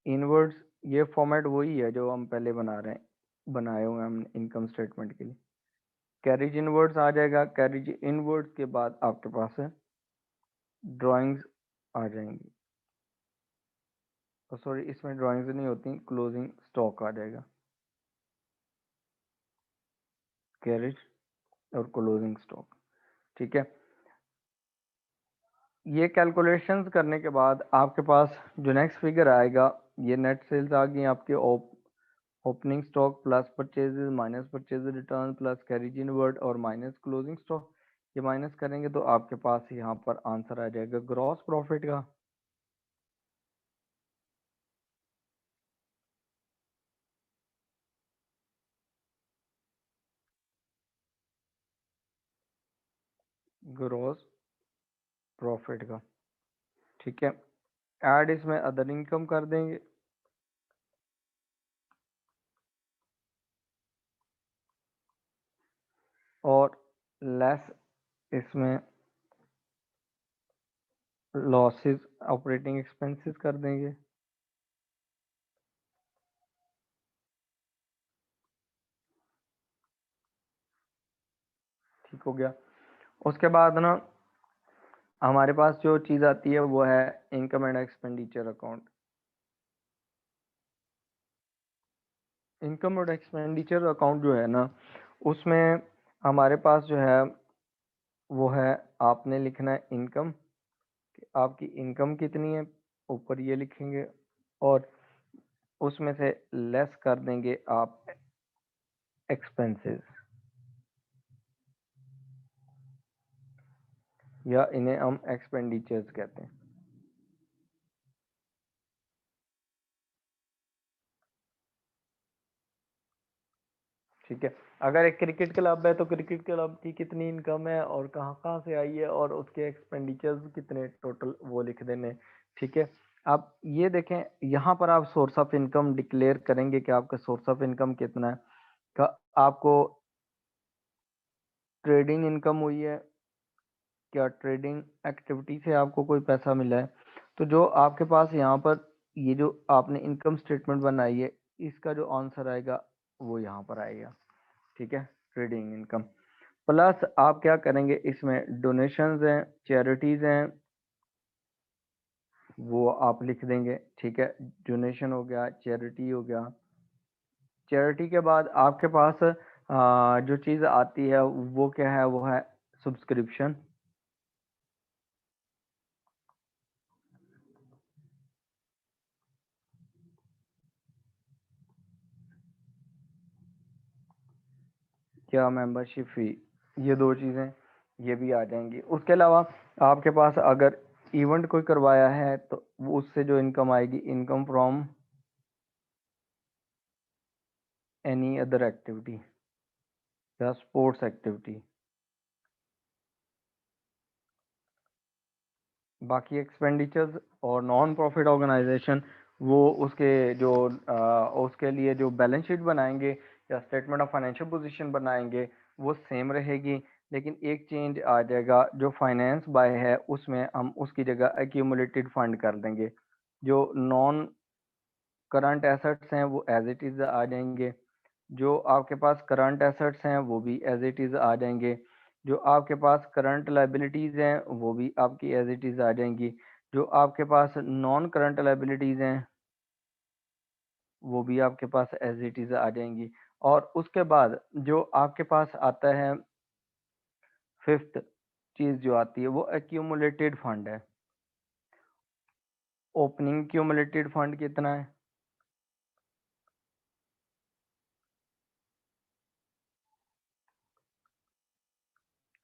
इनवर्ड्स। ये फॉर्मेट वही है जो हम पहले बनाए हुए हैं हम इनकम स्टेटमेंट के लिए। कैरेज इनवर्ड्स आ जाएगा, कैरेज इनवर्ड्स के बाद आपके पास ड्राइंग्स आ जाएंगी, सॉरी इसमें ड्राइंग्स नहीं होती, क्लोजिंग स्टॉक आ जाएगा, कैरेज और क्लोजिंग स्टॉक। ठीक है, ये कैलकुलेशंस करने के बाद आपके पास जो नेक्स्ट फिगर आएगा, ये नेट सेल्स आ गई आपके opening stock plus purchases minus purchase return plus carriage inward और माइनस क्लोजिंग स्टॉक। ये माइनस करेंगे तो आपके पास यहाँ पर आंसर आ जाएगा ग्रॉस प्रॉफिट का। ग्रॉस प्रॉफिट का, ठीक है। ऐड इसमें अदर इनकम कर देंगे, और लेस इसमें लॉसेस ऑपरेटिंग एक्सपेंसेस कर देंगे। ठीक हो गया। उसके बाद ना हमारे पास जो चीज़ आती है वो है income and expenditure account. Income और एक्सपेंडिचर अकाउंट जो है ना, उसमें हमारे पास जो है वो है, आपने लिखना है इनकम, आपकी इनकम कितनी है, ऊपर ये लिखेंगे, और उसमें से लेस कर देंगे आप एक्सपेंसेस, या इन्हें हम एक्सपेंडिचर्स कहते हैं। ठीक है, अगर एक क्रिकेट क्लब है तो क्रिकेट क्लब की कितनी इनकम है और कहाँ कहाँ से आई है और उसके एक्सपेंडिचर्स कितने टोटल, वो लिख देने। ठीक है, अब ये देखें यहाँ पर आप सोर्स ऑफ इनकम डिक्लेयर करेंगे कि आपका सोर्स ऑफ इनकम कितना है। का आपको ट्रेडिंग इनकम हुई है, क्या ट्रेडिंग एक्टिविटी से आपको कोई पैसा मिला है, तो जो आपके पास यहाँ पर ये जो आपने इनकम स्टेटमेंट बनाई है, इसका जो आंसर आएगा वो यहाँ पर आएगा। ठीक है, ट्रेडिंग इनकम प्लस आप क्या करेंगे, इसमें डोनेशंस हैं, चैरिटीज हैं, वो आप लिख देंगे। ठीक है, डोनेशन हो गया, चैरिटी हो गया। चैरिटी के बाद आपके पास जो चीज़ आती है वो क्या है, वो है सब्सक्रिप्शन। क्या मेंबरशिप फी, ये दो चीज़ें ये भी आ जाएंगी। उसके अलावा आपके पास अगर इवेंट कोई करवाया है तो उससे जो इनकम आएगी, income from any other activity या स्पोर्ट्स एक्टिविटी। बाकी एक्सपेंडिचर्स और नॉन प्रॉफिट ऑर्गेनाइजेशन, वो उसके जो उसके लिए जो बैलेंस शीट बनाएंगे या स्टेटमेंट ऑफ फाइनेंशियल पोजीशन बनाएंगे वो सेम रहेगी, लेकिन एक चेंज आ जाएगा, जो फाइनेंस बाय है उसमें हम उसकी जगह एक्यूमुलेटेड फंड कर देंगे। जो नॉन करंट एसेट्स हैं वो एज इट इज़ आ जाएंगे, जो आपके पास करंट एसेट्स हैं वो भी एज इट इज़ आ जाएंगे, जो आपके पास करंट लाइबिलिटीज़ हैं वो भी आपकी एज इट इज़ आ जाएंगी, जो आपके पास नॉन करंट लाइबिलिटीज़ हैं वो भी आपके पास एज इट इज़ आ जाएंगी। और उसके बाद जो आपके पास आता है फिफ्थ चीज़ जो आती है वो एक्यूमुलेटेड फंड है। ओपनिंग एक्यूमुलेटेड फंड कितना है,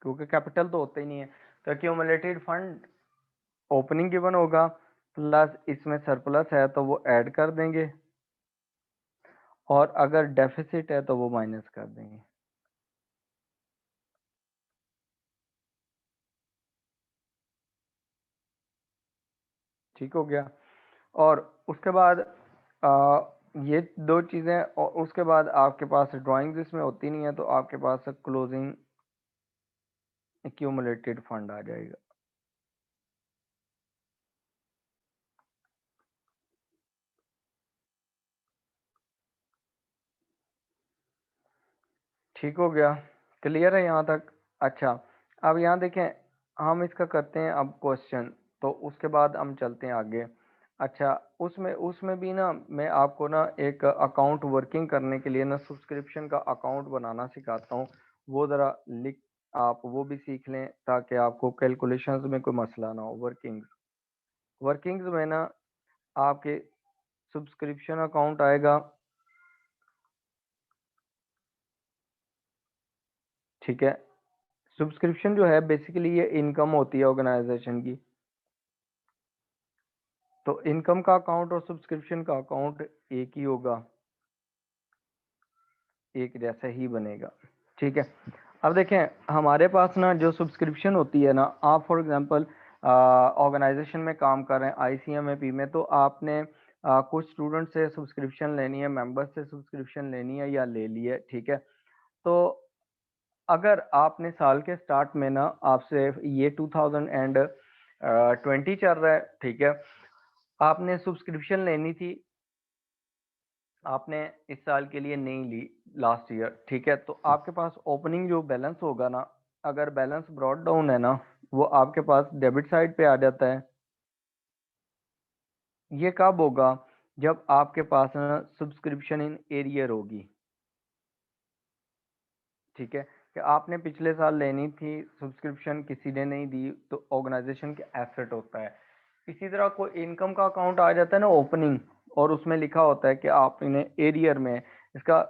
क्योंकि कैपिटल तो होता ही नहीं है, तो एक्यूमुलेटेड फंड ओपनिंग गिवन होगा, प्लस इसमें सरप्लस है तो वो ऐड कर देंगे, और अगर डेफिसिट है तो वो माइनस कर देंगे। ठीक हो गया। और उसके बाद ये दो चीज़ें, और उसके बाद आपके पास ड्राइंग्स इसमें होती नहीं है तो आपके पास क्लोजिंग एक्यूमुलेटेड फंड आ जाएगा। ठीक हो गया, क्लियर है यहाँ तक? अच्छा, अब यहाँ देखें, हम इसका करते हैं अब क्वेश्चन, तो उसके बाद हम चलते हैं आगे। अच्छा, उसमें उसमें भी ना मैं आपको ना एक अकाउंट वर्किंग करने के लिए ना सब्सक्रिप्शन का अकाउंट बनाना सिखाता हूँ। वो ज़रा लिख, आप वो भी सीख लें ताकि आपको कैलकुलेशंस में कोई मसला ना हो। वर्किंग्स वर्किंग्स में ना आपके सब्सक्रिप्शन अकाउंट आएगा, ठीक है। सब्सक्रिप्शन जो है बेसिकली ये इनकम होती है ऑर्गेनाइजेशन की। तो इनकम का अकाउंट और सब्सक्रिप्शन का अकाउंट एक ही होगा, एक जैसा ही बनेगा, ठीक है। अब देखें, हमारे पास ना जो सब्सक्रिप्शन होती है ना, आप फॉर एग्जांपल ऑर्गेनाइजेशन में काम कर रहे हैं आईसीएमएपी में, तो आपने कुछ स्टूडेंट से सब्सक्रिप्शन लेनी है, मेंबर्स से सब्सक्रिप्शन लेनी है या ले ली है, ठीक है। तो अगर आपने साल के स्टार्ट में ना, आपसे ये 2020 चल रहा है, ठीक है, आपने सब्सक्रिप्शन लेनी थी, आपने इस साल के लिए नहीं ली, लास्ट ईयर, ठीक है। तो आपके पास ओपनिंग जो बैलेंस होगा ना, अगर बैलेंस ब्रॉड डाउन है ना, वो आपके पास डेबिट साइड पे आ जाता है। ये कब होगा? जब आपके पास ना सब्सक्रिप्शन इन एरियर होगी, ठीक है। कि आपने पिछले साल लेनी थी सब्सक्रिप्शन, किसी ने नहीं दी, तो ऑर्गेनाइजेशन के एसेट होता है। इसी तरह कोई इनकम का अकाउंट आ जाता है ना ओपनिंग, और उसमें लिखा होता है कि आपने एरियर में, इसका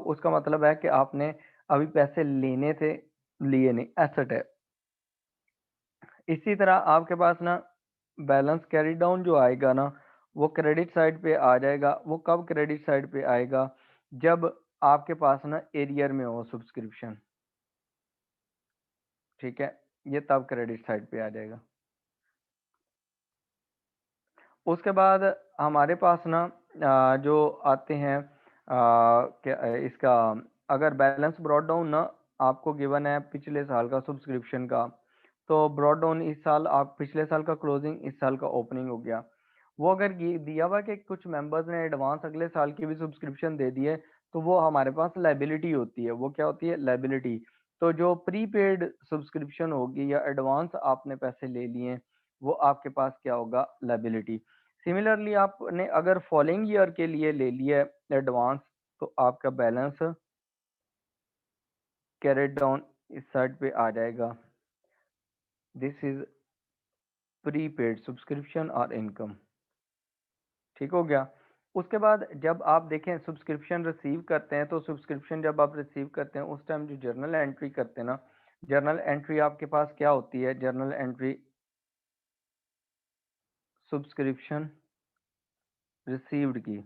उसका मतलब है कि आपने अभी पैसे लेने थे, लिए नहीं, एसेट है। इसी तरह आपके पास ना बैलेंस कैरी डाउन जो आएगा ना, वो क्रेडिट साइड पे आ जाएगा। वो कब क्रेडिट साइड पे आएगा? जब आपके पास ना एरियर में हो सब्सक्रिप्शन, ठीक है। ये तब क्रेडिट साइड पे आ जाएगा। उसके बाद हमारे पास ना जो आते हैं क्या इसका, अगर बैलेंस ब्रॉड डाउन ना आपको गिवन है पिछले साल का सब्सक्रिप्शन का, तो ब्रॉड डाउन इस साल, आप पिछले साल का क्लोजिंग इस साल का ओपनिंग हो गया। वो अगर दिया हुआ कि कुछ मेंबर्स ने एडवांस अगले साल की भी सब्सक्रिप्शन दे दी है, तो वो हमारे पास लाइबिलिटी होती है। वो क्या होती है? लाइबिलिटी। तो जो प्रीपेड सब्सक्रिप्शन होगी या एडवांस आपने पैसे ले लिए हैं, वो आपके पास क्या होगा? लाइबिलिटी। सिमिलरली आपने अगर फॉलोइंग ईयर के लिए ले लिया है एडवांस, तो आपका बैलेंस कैरेट डाउन इस साइड पे आ जाएगा। दिस इज प्रीपेड सब्सक्रिप्शन और इनकम, ठीक हो गया। उसके बाद जब आप देखें सब्सक्रिप्शन रिसीव करते हैं, तो सब्सक्रिप्शन जब आप रिसीव करते हैं उस टाइम जो जर्नल एंट्री करते हैं ना, जर्नल एंट्री आपके पास क्या होती है? जर्नल एंट्री सब्सक्रिप्शन रिसीव्ड की।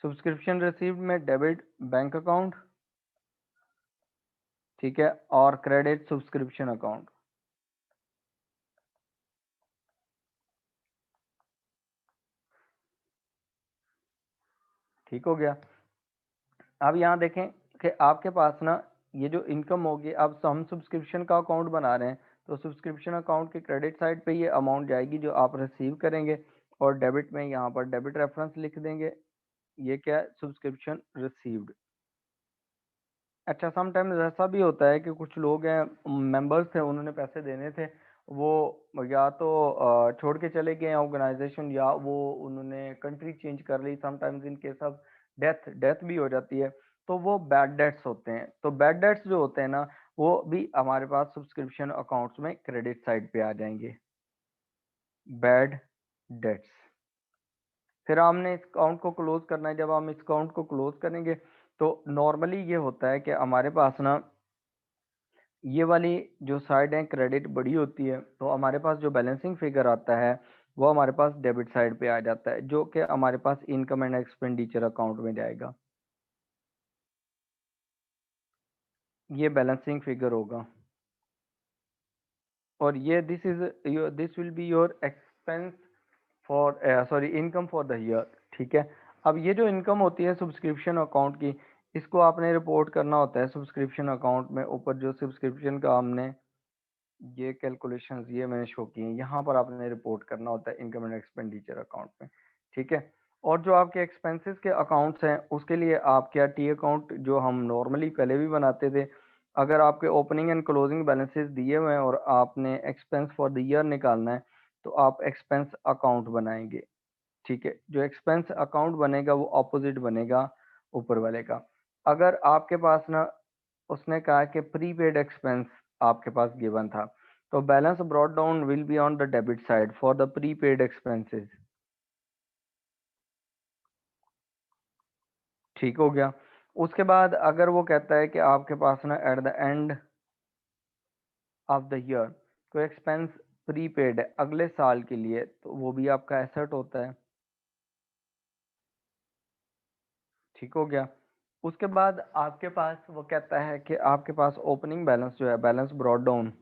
सब्सक्रिप्शन रिसीव्ड में डेबिट बैंक अकाउंट, ठीक है, और क्रेडिट सब्सक्रिप्शन अकाउंट, ठीक हो गया। अब यहाँ देखें कि आपके पास ना ये जो इनकम होगी, अब हम सब्सक्रिप्शन का अकाउंट बना रहे हैं, तो सब्सक्रिप्शन अकाउंट के क्रेडिट साइड पे ये अमाउंट जाएगी जो आप रिसीव करेंगे, और डेबिट में यहाँ पर डेबिट रेफरेंस लिख देंगे। ये क्या है? Subscription received. अच्छा, समटाइम्स ऐसा भी होता है कि कुछ लोग हैं, मेंबर्स थे, उन्होंने पैसे देने थे, वो या तो छोड़ के चले गए ऑर्गेनाइजेशन, या वो उन्होंने कंट्री चेंज कर ली। Sometimes in case of death death भी हो जाती है, तो वो बैड डेट्स होते हैं। तो बैड डेट्स जो होते हैं ना, वो भी हमारे पास सब्सक्रिप्शन अकाउंट्स में क्रेडिट साइड पे आ जाएंगे, बैड डेट्स। फिर हमने इस अकाउंट को क्लोज करना है। जब हम इस अकाउंट को क्लोज करेंगे, तो नॉर्मली ये होता है कि हमारे पास ना ये वाली जो साइड है क्रेडिट बड़ी होती है, तो हमारे पास जो बैलेंसिंग फिगर आता है वो हमारे पास डेबिट साइड पे आ जाता है, जो कि हमारे पास इनकम एंड एक्सपेंडिचर अकाउंट में जाएगा। ये बैलेंसिंग फिगर होगा, और ये this will be your expense for, sorry, income for the year, ठीक है। अब ये जो इनकम होती है सब्सक्रिप्शन अकाउंट की, इसको आपने रिपोर्ट करना होता है सब्सक्रिप्शन अकाउंट में। ऊपर जो सब्सक्रिप्शन का हमने ये कैलकुलेशंस ये मैंने शो की हैं, यहाँ पर आपने रिपोर्ट करना होता है इनकम एंड एक्सपेंडिचर अकाउंट में, ठीक है। और जो आपके एक्सपेंसेस के अकाउंट्स हैं उसके लिए आप क्या टी अकाउंट जो हम नॉर्मली पहले भी बनाते थे, अगर आपके ओपनिंग एंड क्लोजिंग बैलेंसेस दिए हुए हैं और आपने एक्सपेंस फॉर द ईयर निकालना है तो आप एक्सपेंस अकाउंट बनाएंगे, ठीक है। जो एक्सपेंस अकाउंट बनेगा वो ऑपोजिट बनेगा ऊपर वाले का। अगर आपके पास ना उसने कहा कि प्रीपेड एक्सपेंस आपके पास गिवन था, तो balance brought down will be on the debit side for the prepaid expenses, ठीक हो गया। उसके बाद अगर वो कहता है कि आपके पास ना eight the end of the year कोई एक्सपेंस प्रीपेड है अगले साल के लिए, तो वो भी आपका एसेट होता है, ठीक हो गया। उसके बाद आपके पास वो कहता है कि आपके पास ओपनिंग बैलेंस जो है, बैलेंस ब्रॉट डाउन,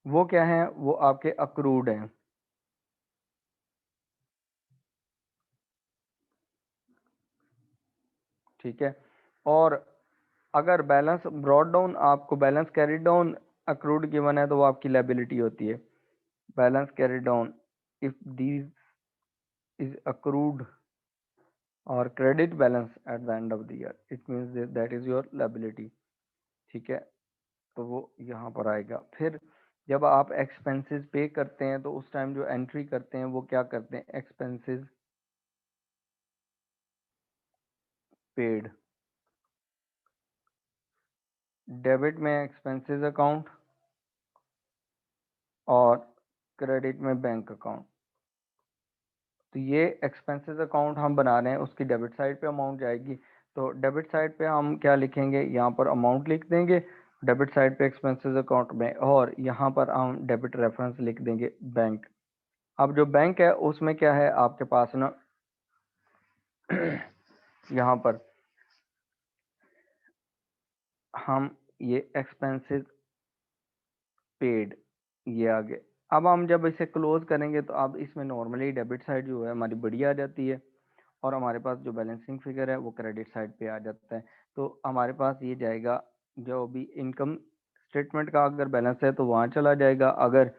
वो क्या है, वो आपके अक्रूड हैं, ठीक है। और अगर बैलेंस ब्रॉट डाउन आपको balance carry down accrued given है तो वो आपकी लायबिलिटी होती है। Balance carry down if these is accrued और credit balance at the end of the year it means that is your liability, ठीक है। तो वो यहाँ पर आएगा। फिर जब आप एक्सपेंसेस पे करते हैं तो उस टाइम जो एंट्री करते हैं वो क्या करते हैं, एक्सपेंसेस पेड, डेबिट में एक्सपेंसेस अकाउंट और क्रेडिट में बैंक अकाउंट। तो ये एक्सपेंसेस अकाउंट हम बना रहे हैं, उसकी डेबिट साइड पे अमाउंट जाएगी, तो डेबिट साइड पे हम क्या लिखेंगे, यहाँ पर अमाउंट लिख देंगे डेबिट साइड पे एक्सपेंसेस अकाउंट में, और यहाँ पर हम डेबिट रेफरेंस लिख देंगे बैंक। अब जो बैंक है उसमें क्या है आपके पास ना यहाँ पर हम ये एक्सपेंसेस पेड ये आ गए। अब हम जब इसे क्लोज करेंगे तो अब इसमें नॉर्मली डेबिट साइड जो है हमारी बड़ी आ जाती है और हमारे पास जो बैलेंसिंग फिगर है वो क्रेडिट साइड पे आ जाता है। तो हमारे पास ये जाएगा, जो भी इनकम स्टेटमेंट का अगर बैलेंस है तो वहाँ चला जाएगा, अगर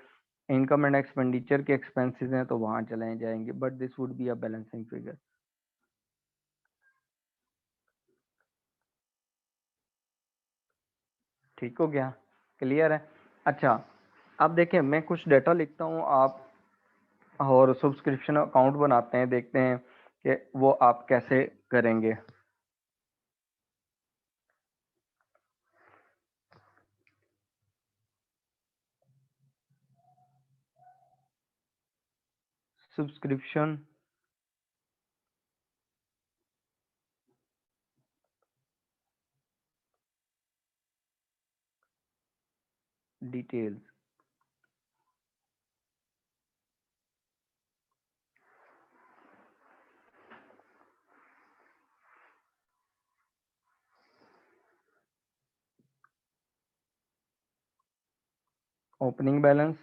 इनकम एंड एक्सपेंडिचर के एक्सपेंसेस हैं तो वहाँ चले जाएंगे, but this would be a balancing figure, ठीक हो गया, क्लियर है। अच्छा, अब देखिए मैं कुछ डेटा लिखता हूँ, आप और सब्सक्रिप्शन अकाउंट बनाते हैं, देखते हैं कि वो आप कैसे करेंगे। Subscription details, opening balance,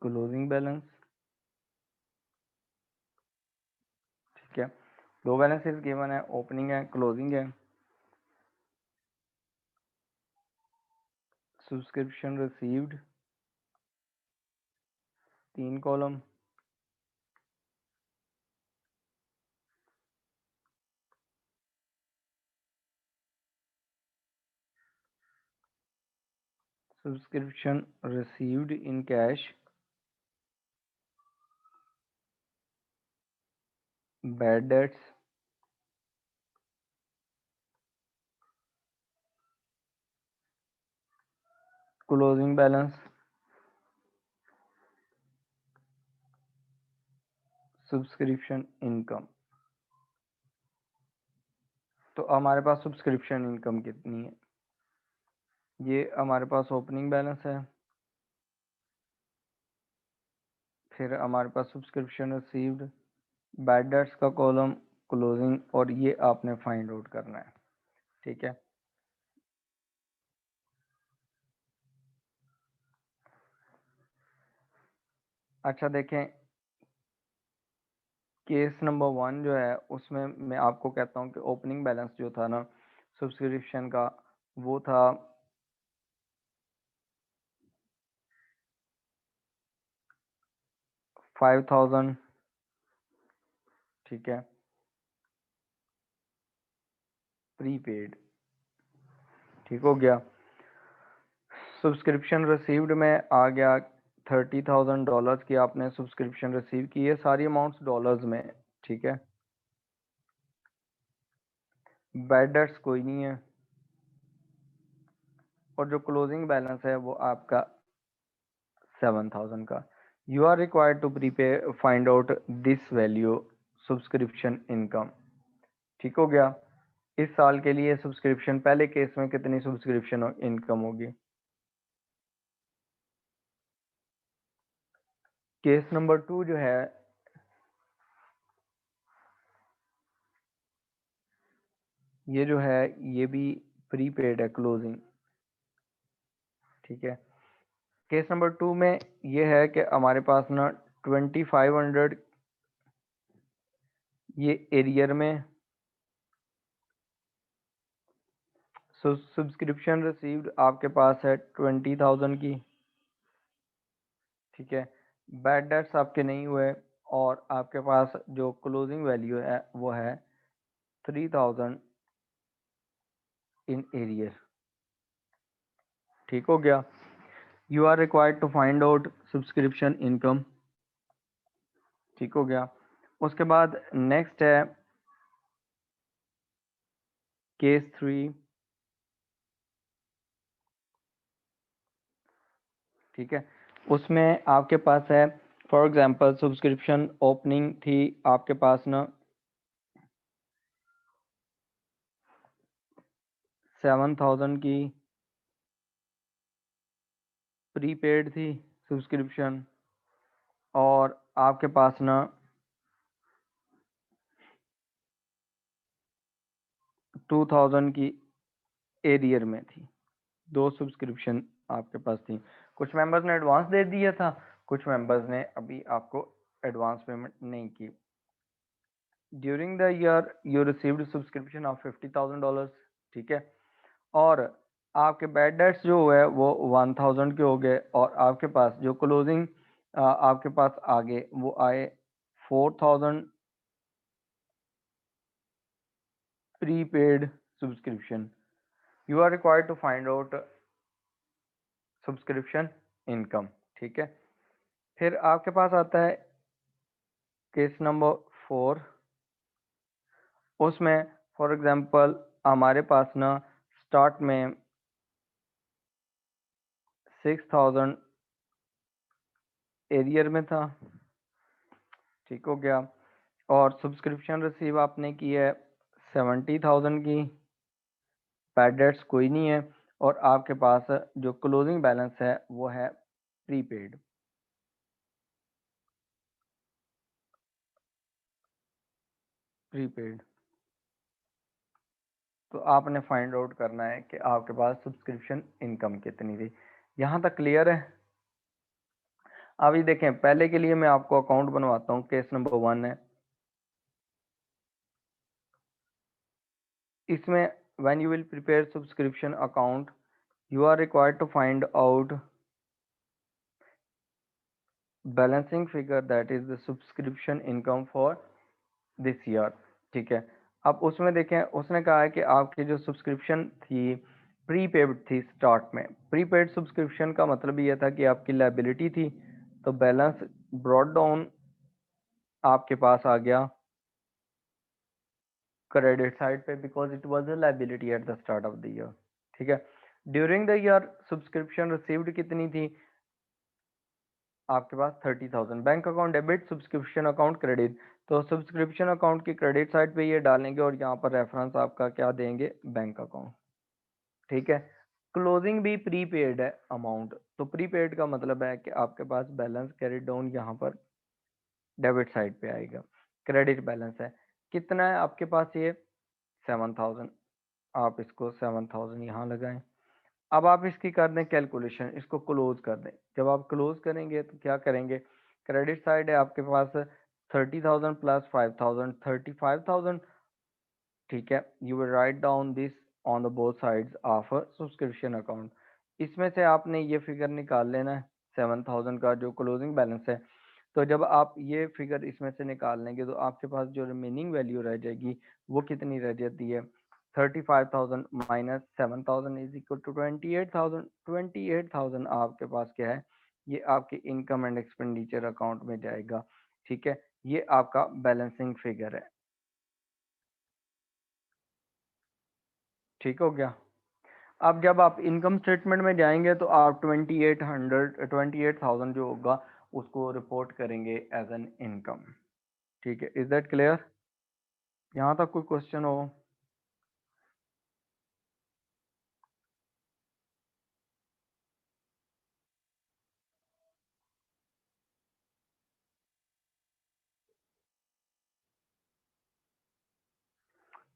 closing balance, ठीक है। दो बैलेंसेस गिवन है, ओपनिंग है क्लोजिंग है। Subscription received 3 column, subscription received in cash, bad debts, closing balance, subscription income. तो हमारे पास सब्सक्रिप्शन इनकम कितनी है, ये हमारे पास ओपनिंग बैलेंस है, फिर हमारे पास सब्सक्रिप्शन रिसीव्ड, बैड डेट्स का कॉलम, क्लोजिंग, और ये आपने फाइंड आउट करना है, ठीक है। अच्छा देखें, केस नंबर 1 जो है उसमें मैं आपको कहता हूँ कि ओपनिंग बैलेंस जो था ना सब्सक्रिप्शन का, वो था 5000, ठीक है, प्रीपेड, ठीक हो गया। सब्सक्रिप्शन रिसीव्ड में आ गया $30,000 की आपने सब्सक्रिप्शन रिसीव की है, सारी अमाउंट्स डॉलर्स में, ठीक है। बैड डेट्स कोई नहीं है, और जो क्लोजिंग बैलेंस है वो आपका 7,000 का। You are required to prepay find out this value subscription income, ठीक हो गया। इस साल के लिए सब्सक्रिप्शन, पहले केस में कितनी सब्सक्रिप्शन इनकम होगी? केस नंबर 2 जो है, ये जो है ये भी प्रीपेड है क्लोजिंग, ठीक है। केस नंबर 2 में ये है कि हमारे पास ना 2500 ये एरियर में सब्सक्रिप्शन रिसीव्ड आपके पास है 20,000 की, ठीक है। बैड डेट्स आपके नहीं हुए, और आपके पास जो क्लोजिंग वैल्यू है वो है 3,000 इन एरियर, ठीक हो गया। You are required to find out subscription income, ठीक हो गया। उसके बाद नेक्स्ट है केस 3, ठीक है। उसमें आपके पास है, फॉर एग्जांपल सब्सक्रिप्शन ओपनिंग थी आपके पास ना 7,000 की, प्रीपेड थी सब्सक्रिप्शन, और आपके पास ना 2,000 की एरियर में थी। दो सब्सक्रिप्शन आपके पास थी। कुछ मेंबर्स ने एडवांस दे दिया था, कुछ मेंबर्स ने अभी आपको एडवांस पेमेंट नहीं की। During the year you received subscription of $50,000, ठीक है। और आपके बैड डेट्स जो हुए वो 1,000 के हो गए, और आपके पास जो क्लोजिंग आपके पास आगे वो आए 4,000 prepaid subscription. You are required to find out subscription income, ठीक है। फिर आपके पास आता है केस नंबर 4। उसमें फॉर एग्जांपल हमारे पास ना स्टार्ट में 6,000 एरियर में था, ठीक हो गया। और सब्सक्रिप्शन रिसीव आपने की है 70,000 की, बैड डेट्स कोई नहीं है, और आपके पास जो क्लोजिंग बैलेंस है वो है प्रीपेड, प्रीपेड। तो आपने फाइंड आउट करना है कि आपके पास सब्सक्रिप्शन इनकम कितनी थी। यहाँ तक क्लियर है? अभी देखें, पहले के लिए मैं आपको अकाउंट बनवाता हूँ। केस नंबर 1 है, इसमें when you will prepare subscription account you are required to find out balancing figure that is the subscription income for this year, ठीक है। अब उसमें देखें, उसने कहा है कि आपकी जो सब्सक्रिप्शन थी प्रीपेड थी। स्टार्ट में प्रीपेड सब्सक्रिप्शन का मतलब ये था कि आपकी लायबिलिटी थी, तो बैलेंस ब्रॉड डाउन आपके पास आ गया क्रेडिट साइड पे, because it was a liability at the start of the year, ठीक है। During the year subscription received कितनी थी आपके पास? 30,000। Bank account debit, subscription account credit. तो सब्सक्रिप्शन अकाउंट की क्रेडिट साइड पे ये डालेंगे, और यहाँ पर रेफरेंस आपका क्या देंगे? बैंक अकाउंट, ठीक है। क्लोजिंग भी प्रीपेड है अमाउंट, तो प्रीपेड का मतलब है कि आपके पास बैलेंस कैरी डाउन यहाँ पर डेबिट साइड पे आएगा। क्रेडिट बैलेंस है कितना है आपके पास? ये 7,000। आप इसको 7,000 यहाँ लगाएं। अब आप इसकी कर दें कैलकुलेशन, इसको क्लोज कर दें। जब आप क्लोज करेंगे तो क्या करेंगे? क्रेडिट साइड है आपके पास 30,000 प्लस 5,000, 35,000, ठीक है। You will write down this on the both sides of a subscription account. इसमें से आपने ये फिगर निकाल लेना है 7,000 का जो क्लोजिंग बैलेंस है। तो जब आप ये फिगर इसमें से निकाल लेंगे तो आपके पास जो रिमेनिंग वैल्यू रह जाएगी वो कितनी रह जाती है, 35,000 माइनस 7,000 इज इक्वल टू 28,000। 28,000 आपके पास क्या है, ये आपके इनकम एंड एक्सपेंडिचर अकाउंट में जाएगा, ठीक है। ये आपका बैलेंसिंग फिगर है, ठीक हो गया। अब जब आप इनकम स्टेटमेंट में जाएंगे तो आप 28,000 जो होगा उसको रिपोर्ट करेंगे एज एन इनकम, ठीक है। Is that clear? यहाँ तक कोई क्वेश्चन हो?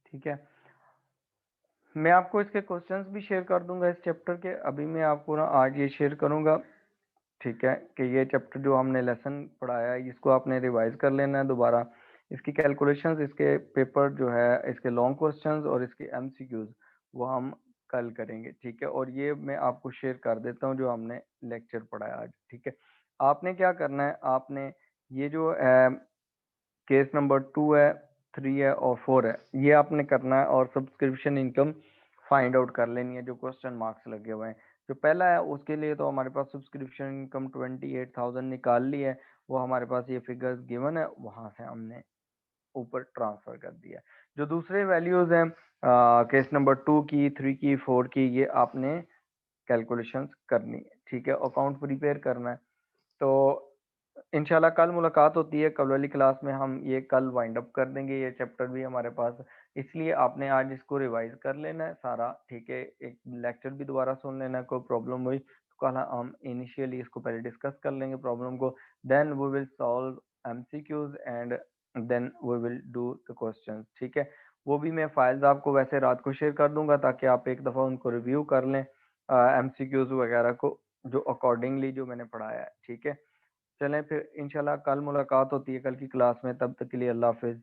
ठीक है, मैं आपको इसके क्वेश्चंस भी शेयर कर दूंगा इस चैप्टर के। अभी मैं आपको ना आज ये शेयर करूंगा, ठीक है, कि ये चैप्टर जो हमने लेसन पढ़ाया है इसको आपने रिवाइज कर लेना है दोबारा। इसकी कैलकुलेशंस, इसके पेपर जो है, इसके लॉन्ग क्वेश्चंस और इसके एमसीक्यूज वो हम कल करेंगे, ठीक है। और ये मैं आपको शेयर कर देता हूँ जो हमने लेक्चर पढ़ाया आज, ठीक है। आपने क्या करना है, आपने ये जो केस नंबर 2 है, 3 है और 4 है, ये आपने करना है और सब्सक्रिप्शन इनकम फाइंड आउट कर लेनी है जो क्वेश्चन मार्क्स लगे हुए हैं। जो पहला है उसके लिए तो हमारे पास सब्सक्रिप्शन इनकम 28,000 निकाल ली है, वो हमारे पास ये फिगर्स गिवन है, वहां से हमने ऊपर ट्रांसफर कर दिया। जो दूसरे वैल्यूज हैं केस नंबर 2 की, 3 की, 4 की, ये आपने कैलकुलेशंस करनी है, ठीक है, अकाउंट प्रिपेयर करना है। तो इंशाल्लाह कल मुलाकात होती है, कल वाली क्लास में हम ये कल वाइंड अप कर देंगे ये चैप्टर भी हमारे पास। इसलिए आपने आज इसको रिवाइज कर लेना है सारा, ठीक है। एक लेक्चर भी दोबारा सुन लेना है, कोई प्रॉब्लम हुई तो कल हम इनिशियली इसको पहले डिस्कस कर लेंगे प्रॉब्लम को, then we will solve MCQs and then we will do the questions, ठीक है। वो भी मैं फाइल्स आपको वैसे रात को शेयर कर दूंगा ताकि आप एक दफ़ा उनको रिव्यू कर लें, एमसीक्यूज वगैरह को जो अकॉर्डिंगली जो मैंने पढ़ाया है, ठीक है। चलें फिर इंशाल्लाह कल मुलाकात होती है कल की क्लास में, तब तक के लिए अल्लाह हाफिज।